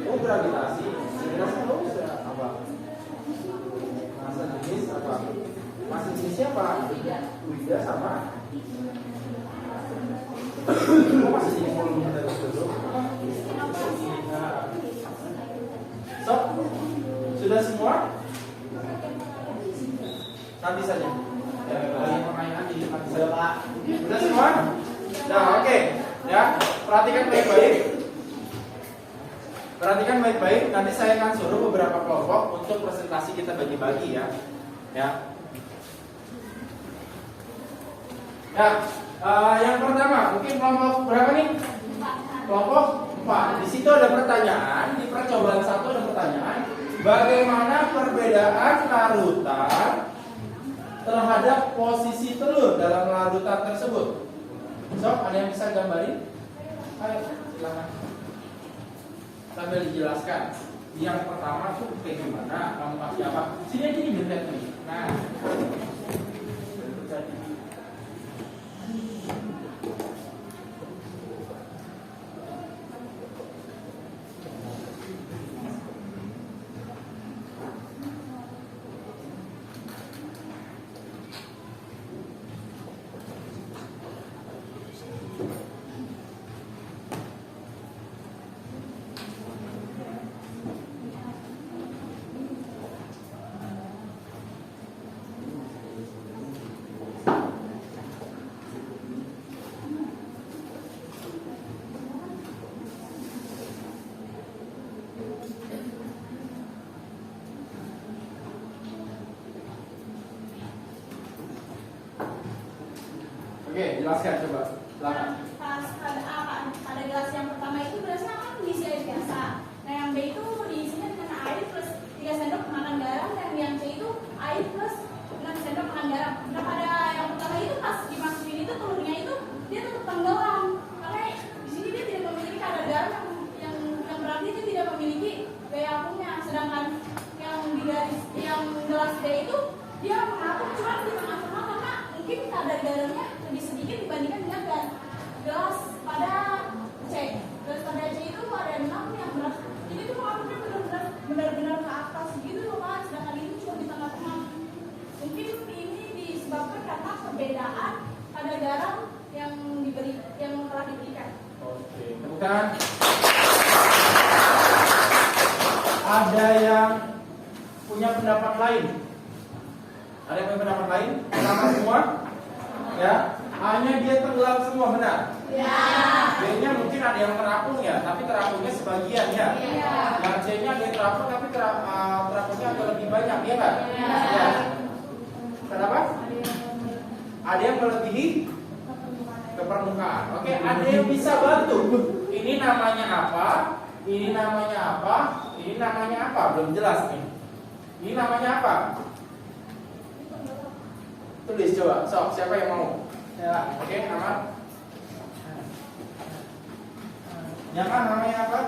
Oh gravitasi, apa? Masa jenis apa? Masa jenisnya apa? Fluida sama. Oh masa jenis volume terus dulu. So, sudah semua? Nanti saja. Banyak pertanyaan di nanti saja Pak. Sudah semua? Nah oke, ya perhatikan baik-baik. Perhatikan baik-baik. Nanti saya akan suruh beberapa kelompok untuk presentasi kita bagi-bagi ya. Ya. Yang pertama mungkin kelompok berapa nih? Kelompok 4. Di situ ada pertanyaan. Di percobaan 1 ada pertanyaan. Bagaimana perbedaan larutan terhadap posisi telur dalam larutan tersebut? So, ada yang bisa gambarin? Ayo, silakan. Sambil dijelaskan. Yang pertama tuh kayak gimana? Kamu kasih apa? Sini aja nih bentar nih. Nah. Oke, jelaskan coba. Silakan. Pas pada gelas yang pertama itu berasnya kan diisi air biasa. Nah yang B itu diisinya dengan air plus 3 sendok makan garam, dan yang C itu air plus 6 sendok makan garam. Nah pada yang pertama itu pas dimasukin itu telurnya itu dia tetap tenggelam. Karena di sini dia tidak memiliki kadar garam yang berarti dia tidak memiliki gaya apungnya. Sedangkan yang di garis yang gelas D itu dia mengapung cuma di tengah-tengah karena mungkin kadar garamnya lebih sedikit dibandingkan dengan gelas pada C. Gelas pada C itu ada 6 yang berat. Ini tuh mengapungnya benar-benar ke atas gitu loh Pak. Sedangkan ini cuma di tengah-tengah. Mungkin ini disebabkan karena perbedaan kadar garam yang telah diberikan. Oke, bukan. Ada yang punya pendapat lain? Ada yang punya pendapat lain? Sama semua? Ya. A-nya dia tenggelam semua, benar? Ya. B-nya mungkin ada yang terapung ya, tapi terapungnya sebagian ya. Yang C-nya dia terapung tapi terapungnya agak lebih banyak, ya kan? Ya. Kenapa? Ada yang melebihi ke permukaan. Oke, ada yang bisa bantu. Ini namanya apa? Ini namanya apa? Ini namanya apa? Belum jelas nih. Ini namanya apa? Tulis coba. Sok, siapa yang mau? Ya, oke, aman. Yang A namanya apa?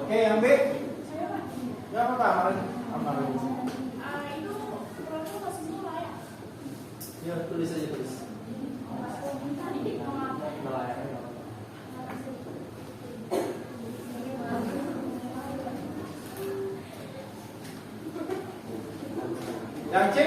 Oke, yang B. Ya apa? Aman. Itu proses posisi layak. Ya, tulis aja tulis. Yang C?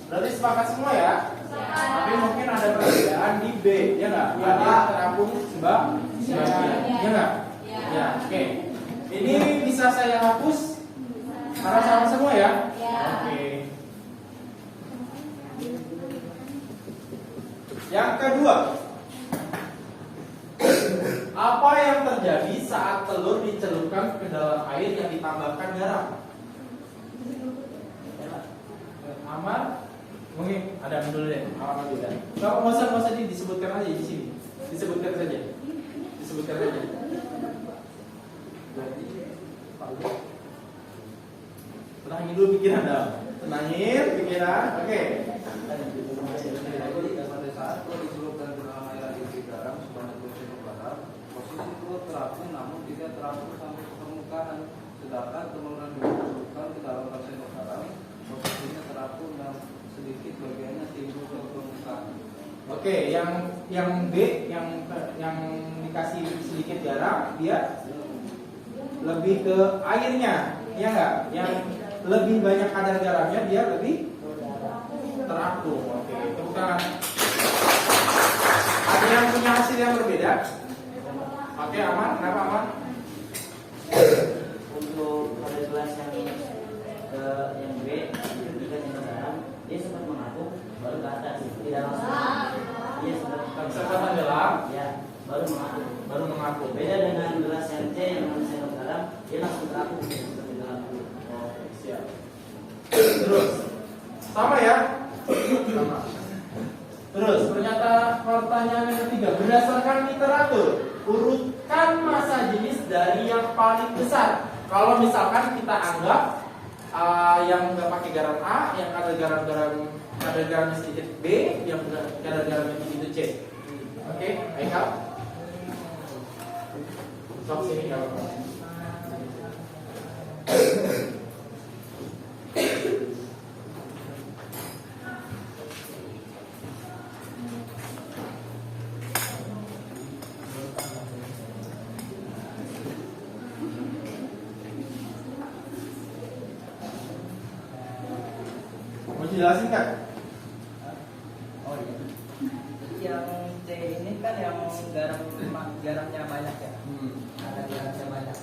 Berarti sepakat semua ya? Tapi mungkin ada perbedaan di B, ya nggak? Ada terapung sebagian, ya nggak? Ya, oke. Ini bisa saya hapus karena sama semua ya? Oke. Yang kedua, apa yang terjadi saat telur dicelupkan ke dalam air yang ditambahkan garam? Aman? Mungkin ada dulu deh, aman dulu deh. Kalau nggak usah disebutkan aja di sini, disebutkan saja. Tenangin dulu pikiran dah. Tenangin pikiran. Oke. Pada saat telur dicelupkan ke dalam air yang garam sebanyak 2 sendok garam, posisi telur terapung namun tidak terapung sampai ke permukaan. Sedangkan telur yang dicelupkan ke dalam sendok garam, posisinya terapung dan sedikit bagiannya timbul ke permukaan. Oke, yang B yang dikasih sedikit garam, dia lebih ke airnya, ya enggak? Yang lebih banyak kadar garamnya dia lebih terapung. Oke, itu bukan. Ada yang punya hasil yang berbeda? Oke, aman. Kenapa aman? Untuk pada gelas yang B itu 3 sendok garam, dia sempat mengapung baru ke atas, tidak langsung. Dia sempat tenggelam, ya, baru mengapung. Beda dengan gelas yang C yang 6 sendok garam, dia langsung terapung seperti dalam. Oke, siap. Terus, sama ya? Sama. Terus, pertanyaan yang ketiga, berdasarkan literatur, urutkan massa jenis dari yang paling besar. Kalau misalkan kita anggap yang nggak pakai garam A, yang kadar garamnya sedikit B, yang kadar garamnya tinggi itu C. Oke, Aikal. Sok sini nggak apa-apa. Mau jelasin kan? Oh iya. Yang C ini kan yang garamnya banyak ya. Ada garamnya banyak.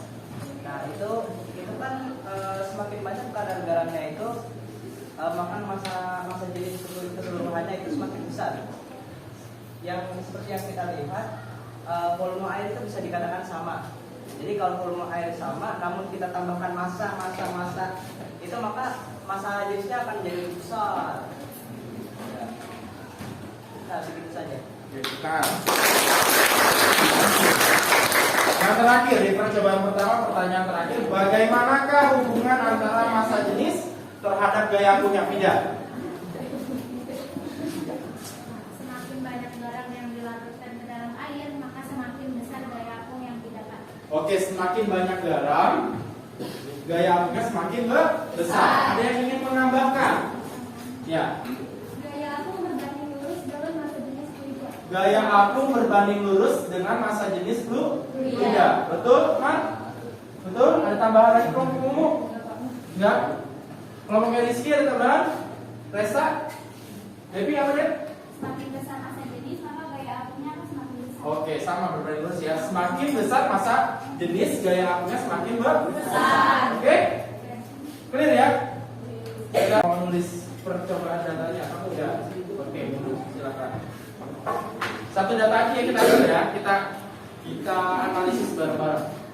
Nah itu kan semakin banyak kadar maka masa jenis keseluruhannya itu semakin besar. Yang seperti yang kita lihat, volume air itu bisa dikatakan sama. Jadi kalau volume air sama, namun kita tambahkan massa itu, maka masa jenisnya akan jadi lebih besar. Ya. Nah, segitu saja. Yang terakhir di percobaan pertama, pertanyaan terakhir, bagaimanakah hubungan antara massa jenis terhadap gaya apunya Fida? Semakin banyak garam yang dilarutkan ke dalam air, maka semakin besar gaya apung yang didapat. Oke, semakin banyak garam, gaya apunya semakin besar. Ada yang ingin menambahkan? Ya. Gaya apung berbanding lurus dengan massa jenis fluida. Gaya apung berbanding lurus dengan massa jenis fluida. Betul, Man? Betul? Ada tambahan lagi kelompok umum? Enggak? Kelompok Rizky ada tambahan? Resta? Happy apa deh? Semakin besar massa jenis, maka gaya apungnya akan semakin besar. Oke, sama berbanding lurus ya. Semakin besar massa jenis, gaya apunya semakin besar. Oke? Clear ya? Kita mau nulis percobaan datanya, kamu udah? Oke, silakan. Satu data aja yang kita ambil ya, kita analisis bareng-bareng.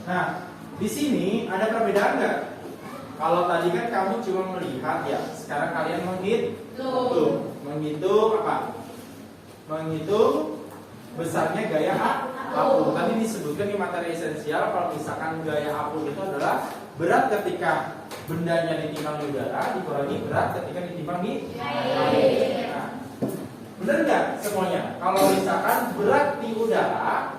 Nah, di sini ada perbedaan nggak? Kalau tadi kan kamu cuma melihat ya, sekarang kalian menghitung. Menghitung apa? Menghitung besarnya gaya apung. Tadi disebutkan di materi esensial kalau misalkan gaya apung itu adalah berat ketika bendanya ditimbang di udara dikurangi berat ketika ditimbang di air. Nah, benar nggak semuanya? Kalau misalkan berat di udara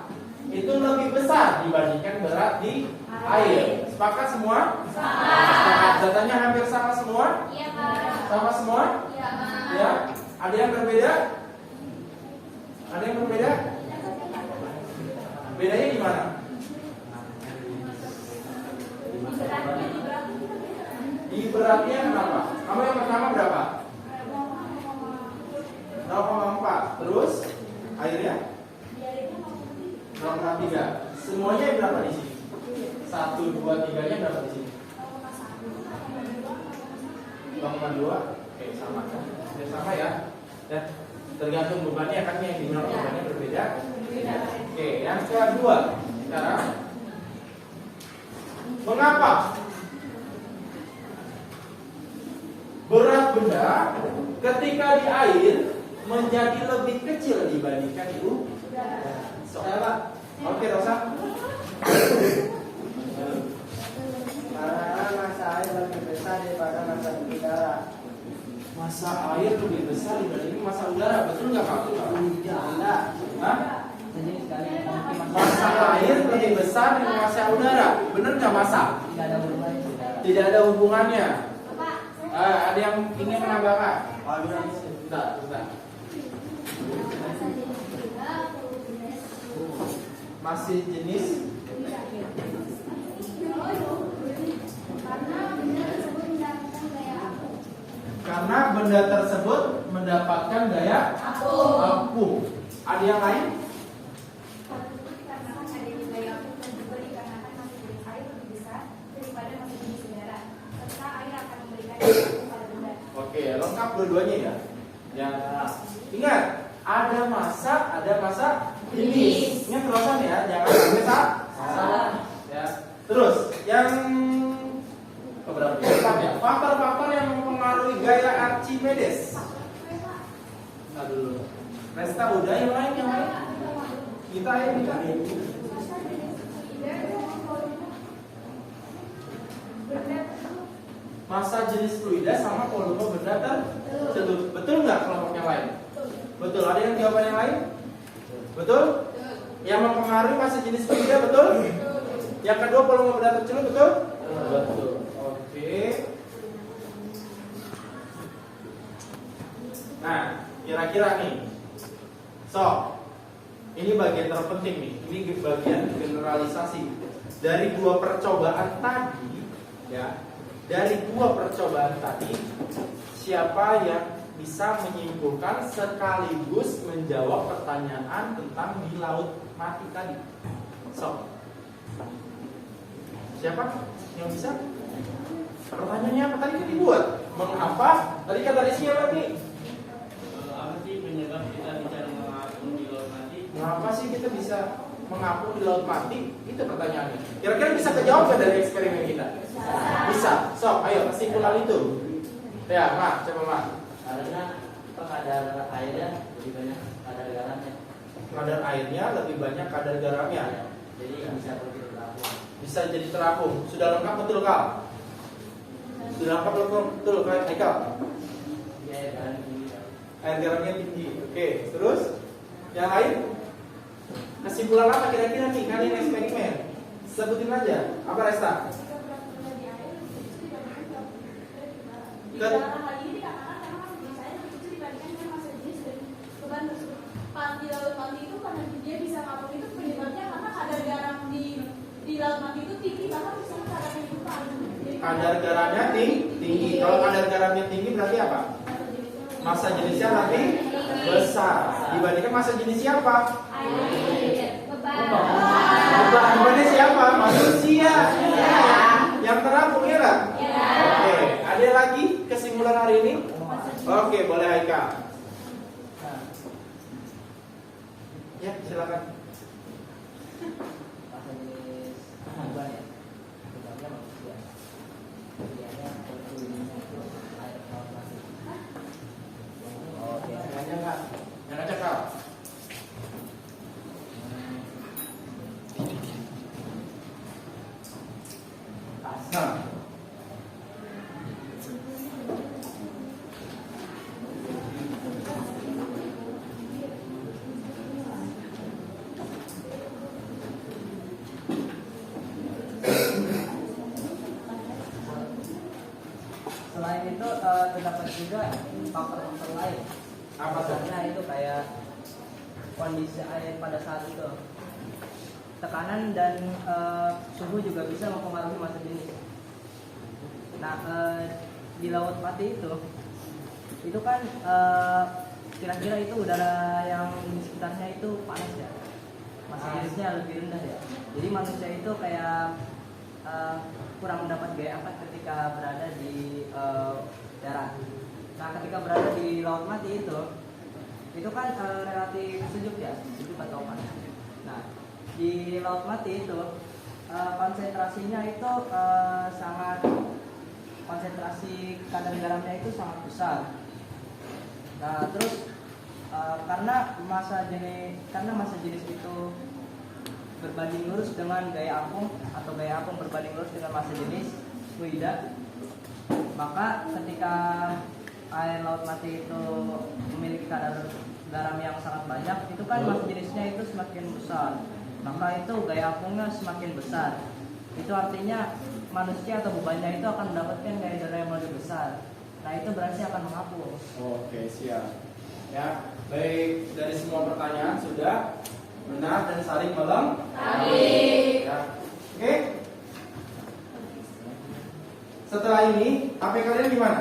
itu lebih besar dibandingkan berat di air. Sepakat semua? Sepakat. Datanya hampir sama semua? Iya, Pak. Sama semua? Iya, Pak. Ya. Ada yang berbeda? Ada yang berbeda? Bedanya di mana? Di beratnya kenapa? Kamu yang pertama berapa? 0,4. Terus airnya? 0,3. Semuanya berapa di sini? 1, 2, 3-nya berapa di sini? 0,2. Oke, sama kan? Ya, sama ya. Dan tergantung bebannya kan yang digunakan bebannya berbeda. Oke, yang kedua sekarang, mengapa berat benda ketika di air menjadi lebih kecil dibandingkan di udara? Pak. Oke, Rosa. Karena massa air lebih besar daripada massa udara. Massa air lebih besar dibanding massa udara, betul nggak Pak? Tidak. Hah? Jadi sekali Massa air lebih besar dari massa udara, benar nggak massa? tidak ada hubungannya. Tidak ada hubungannya. Ada yang ingin menambahkan? Bentar. Masih jenis karena benda tersebut mendapatkan gaya apung. Ada yang lain? Oke, lengkap dua-duanya ya. Ya, ingat ada massa jenis. Ingat terusan ya, jangan sampai salah. Ya. Terus yang keberapa? Ya, faktor-faktor yang mempengaruhi gaya Archimedes. Nah dulu. Resta udah, yang lain? Kita ayo kita. Massa jenis fluida sama volume benda tertutup. Betul nggak kelompok yang lain? Betul. Ada yang jawaban yang lain? Betul? Yang mempengaruhi massa jenis fluida betul? Yang kedua volume benda tercelup betul? Betul. Oke. Nah, kira-kira nih. So, ini bagian terpenting nih. Ini bagian generalisasi. Dari dua percobaan tadi, ya. Dari dua percobaan tadi, siapa yang bisa menyimpulkan sekaligus menjawab pertanyaan tentang di laut mati tadi? So, siapa yang bisa? Pertanyaannya apa tadi dibuat? Mengapa? Tadi kata Rizky apa nih? Apa sih penyebab kita bisa mengapung di laut mati? Mengapa sih kita bisa mengapung di laut mati? Itu pertanyaannya. Kira-kira bisa kejawab dari eksperimen kita? Bisa. So, ayo kesimpulan itu. Ya, Mak, coba Mak. Karena kadar airnya lebih banyak kadar garamnya. Kadar airnya lebih banyak kadar garamnya. Jadi bisa terapung. Bisa jadi terapung. Sudah lengkap betul Kak? Sudah lengkap betul Kak Haikal? Ya, garam tinggi. Air garamnya tinggi. Oke, terus yang lain? Kesimpulan apa kira-kira nih kalian eksperimen? Sebutin aja. Apa Resta? Di dalam hal ini dikatakan karena masa jenis air lebih kecil dibandingkan dengan masa jenis dari beban tersebut. Di laut mati itu karena dia bisa ngapung itu penyebabnya karena kadar garam di laut mati itu tinggi, bahkan bisa kadar kehidupan. Kadar garamnya tinggi. Kalau kadar garamnya tinggi berarti apa? Massa jenisnya lebih besar dibandingkan massa jenis siapa? Bebannya siapa? Manusia. Yang terapung ya kan? Oke, ada lagi kesimpulan hari ini? Oke, boleh Haika. Ya, silakan. Masa jenis beban ya. Bebannya manusia. Idealnya air laut mati. Oke. Yang enggak? Yang ngajak Kak. Nah, Selain itu terdapat juga faktor-faktor lain. apa tuh? Karena itu kayak kondisi air pada saat itu, tekanan dan suhu juga bisa mempengaruhi massa jenis. Nah, di laut mati itu kan kira-kira itu udara yang di sekitarnya itu panas ya, massa jenisnya lebih rendah ya. Jadi manusia itu kayak kurang mendapat gaya angkat ketika berada di darat. Nah, ketika berada di laut mati itu kan relatif sejuk ya, sejuk atau panas. Nah, di laut mati itu konsentrasinya itu konsentrasi kadar garamnya itu sangat besar. Nah, terus karena massa jenis itu berbanding lurus dengan gaya apung atau gaya apung berbanding lurus dengan massa jenis fluida, maka ketika air laut mati itu memiliki kadar garam yang sangat banyak, itu kan massa jenisnya itu semakin besar, maka itu gaya apungnya semakin besar. Itu artinya manusia atau bebannya itu akan mendapatkan gaya darah yang lebih besar. Nah, itu berarti akan mengapung. Oke, siap. Ya, baik, dari semua pertanyaan sudah benar dan saling melengkapi. Ya. Oke. Setelah ini, HP kalian gimana?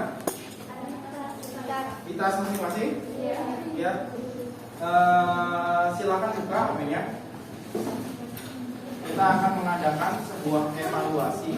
Di tas masing-masing? Ya. Silakan buka HP-nya. Kita akan mengadakan sebuah evaluasi.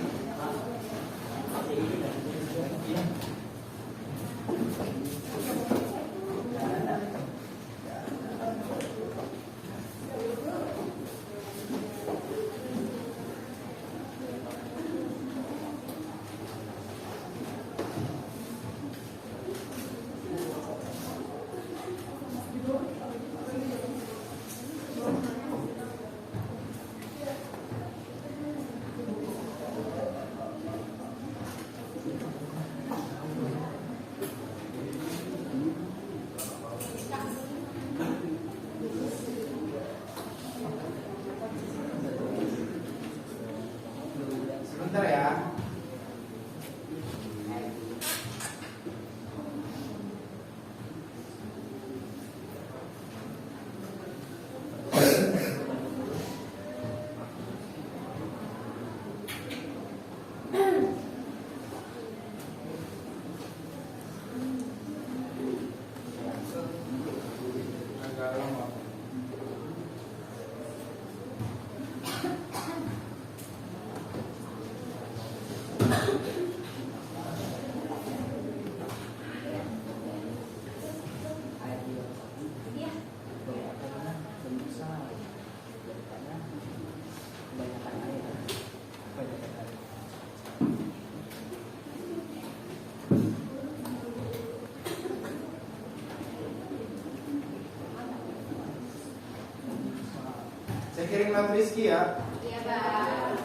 Kirim note Rizky ya. Iya, Bang.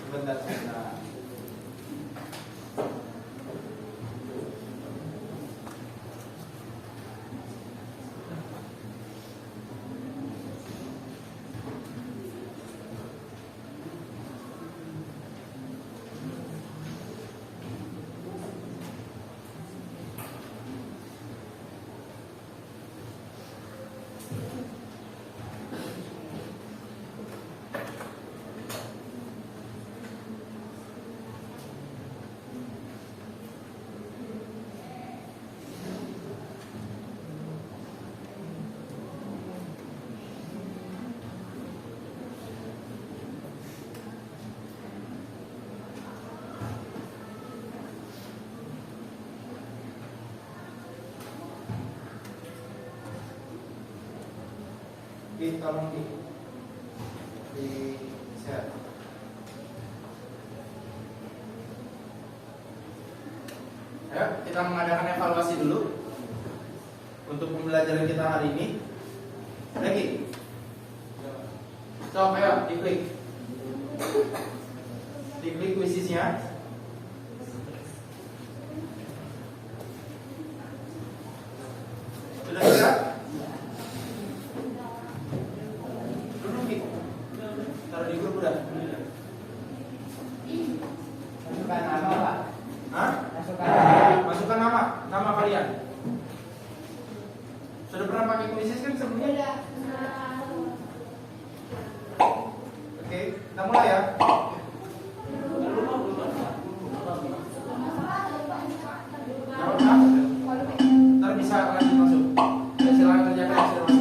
Sebentar, sebentar. Tolong di share. Ayo kita mengadakan evaluasi dulu untuk pembelajaran kita hari ini. Lagi. So, ayo diklik. Diklik kuisisnya. Sudah siap? Taruh di grup udah. Masukkan nama Pak. Hah? Masukkan nama kalian. Sudah pernah pakai kuisis kan sebelumnya? Oke, kita mulai ya. Ntar bisa lanjut masuk. Silakan kerjakan hasil masuk.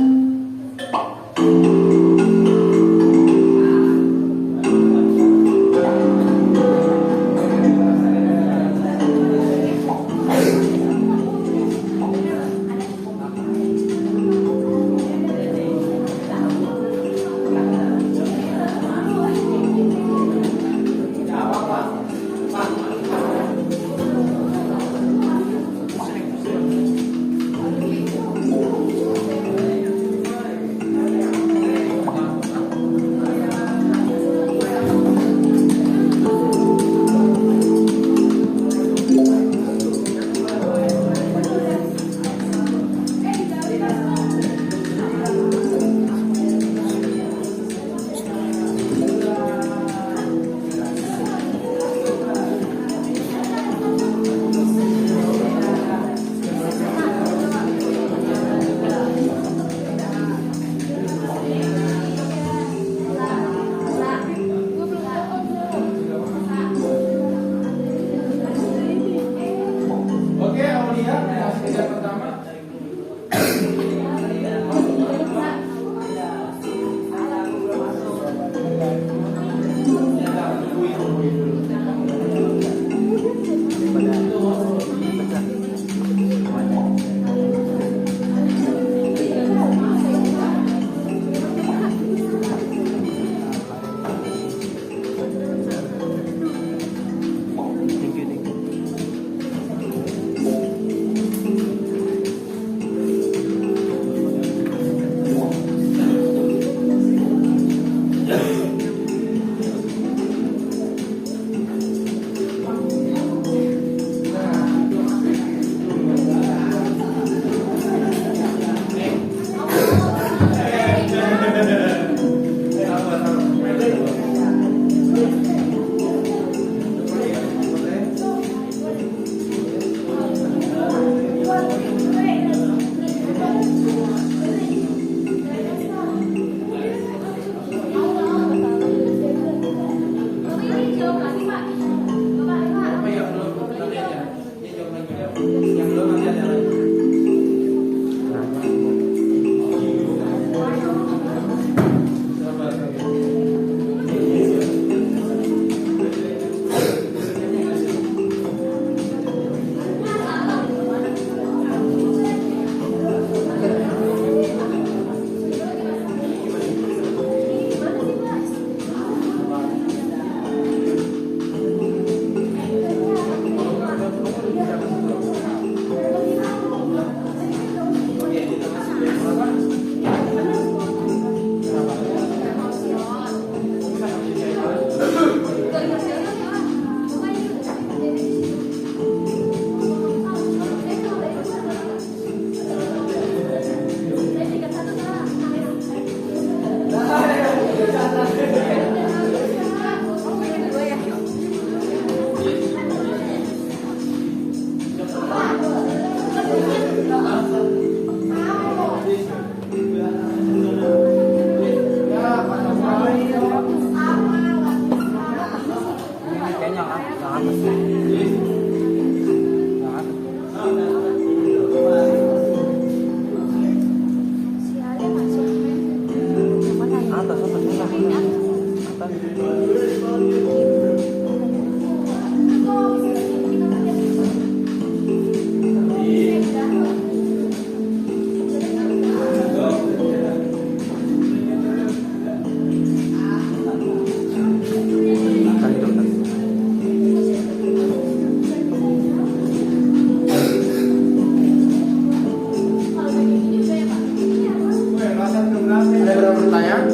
pertanyaan?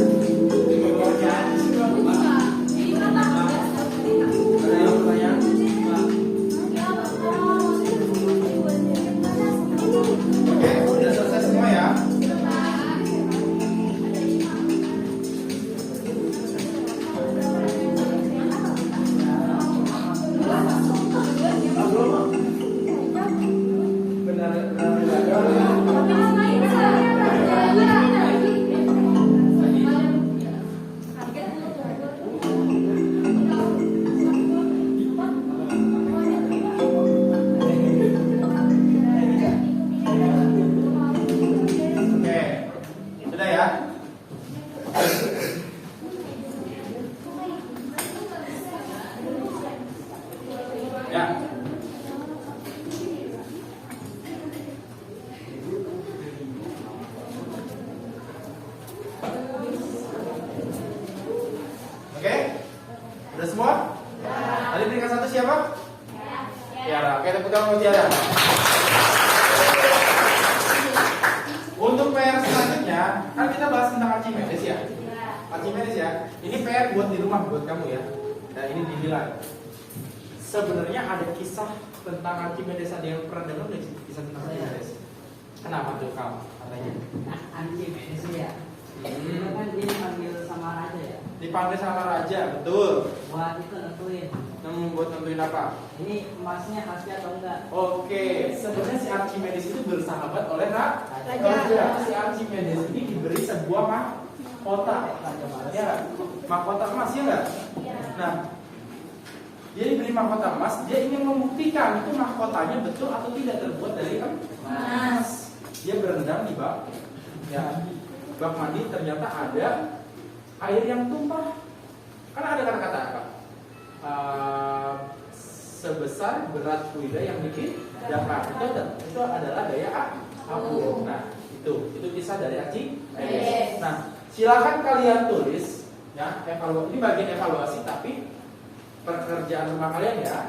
Ada yang pertanyaan? Oke, udah selesai semua ya. Oke, sudah ya. Ya. Oke, udah semua? Tadi peringkat 1 siapa? Tiara. Oke, tepuk tangan buat Tiara. Untuk PR selanjutnya, kan kita bahas tentang Archimedes ya. Archimedes ya. Ini PR buat di rumah buat kamu ya. Dan ini dinilai. Sebenarnya ada kisah tentang Archimedes, ada yang pernah dengar nggak kisah tentang Archimedes? Kenapa tuh kamu katanya? Nah, Archimedes ya. Itu kan dia dipanggil sama raja ya. Dipanggil sama raja, betul. Buat itu nentuin. Buat nentuin apa? Ini emasnya asli atau enggak? Oke, sebenarnya si Archimedes itu bersahabat oleh raja. Si Archimedes ini diberi sebuah mahkota. Ya, mahkota emas ya enggak? Nah, dia diberi mahkota emas, dia ingin membuktikan itu mahkotanya betul atau tidak terbuat dari emas. Dia berendam di bak, ya, bak mandi, ternyata ada air yang tumpah. Karena ada kata-kata apa? Sebesar berat kuda yang dipindahkan. Itu adalah gaya abu. Nah, itu kisah dari Archimedes. Nah, silakan kalian tulis ya, evaluasi. Ini bagian evaluasi tapi pekerjaan rumah kalian ya.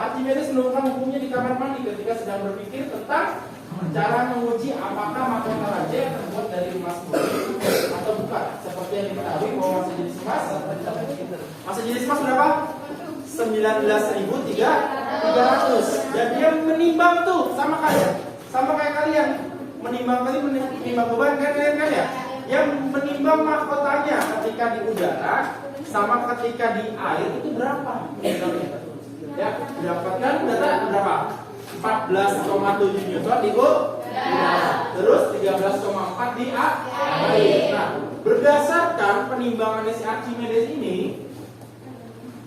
Archimedes menemukan hukumnya di kamar mandi ketika sedang berpikir tentang cara menguji apakah mahkota raja yang terbuat dari emas murni atau bukan. Seperti yang diketahui bahwa masa jenis emas berapa? 19.300. Dan dia menimbang tuh sama kayak kalian menimbang beban kan ya. Yang menimbang mahkotanya ketika di udara sama ketika di air itu berapa? Ya, dapatkan data berapa? 14,7 Newton di udara. Terus 13,4 di air. Nah, berdasarkan penimbangannya si Archimedes ini,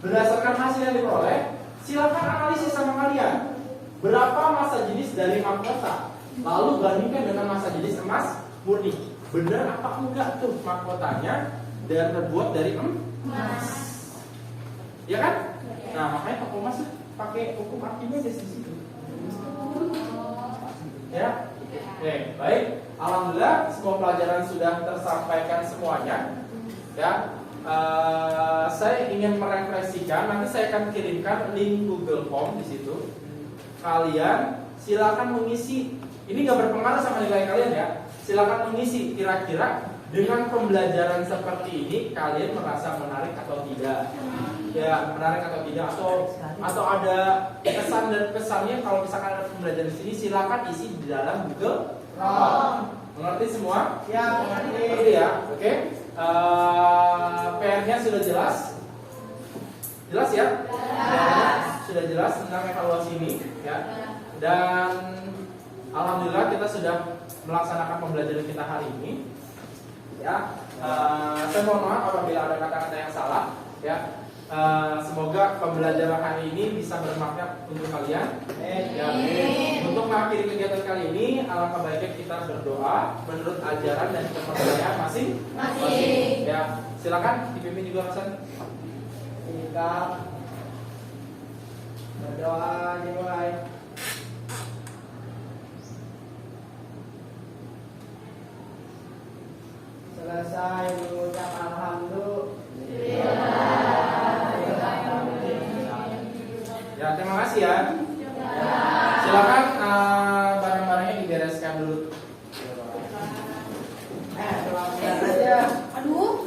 berdasarkan hasil yang diperoleh, silakan analisis sama kalian. Berapa massa jenis dari mahkota? Lalu bandingkan dengan massa jenis emas murni. Benar apa enggak tuh mahkotanya dan terbuat dari emas? Ya kan? Nah, makanya Pak Mas pakai hukum Archimedes di situ. Ya. Oke, baik. Alhamdulillah semua pelajaran sudah tersampaikan semuanya. Ya. Saya ingin merefleksikan, nanti saya akan kirimkan link Google Form di situ. Kalian silakan mengisi. Ini nggak berpengaruh sama nilai kalian ya. Silakan mengisi kira-kira dengan pembelajaran seperti ini kalian merasa menarik atau tidak. Ya, menarik atau tidak, atau ada kesan dan kesannya. Kalau misalkan ada pembelajaran di sini, silakan isi di dalam Google Form. Mengerti semua? Ya, mengerti ya. Oke. PR-nya sudah jelas? Jelas ya? Sudah jelas tentang evaluasi ini ya. Dan alhamdulillah kita sudah melaksanakan pembelajaran kita hari ini. Ya. Saya mohon maaf apabila ada kata-kata yang salah ya. Semoga pembelajaran hari ini bisa bermanfaat untuk kalian. Ya. Untuk mengakhiri kegiatan kali ini, alangkah baiknya kita berdoa menurut ajaran dan kepercayaan masing-masing. Ya, silakan dipimpin juga Hasan. Kita berdoa dimulai. Selesai mengucap alhamdulillah. Ya, terima kasih ya. Silakan barang-barangnya dibereskan dulu.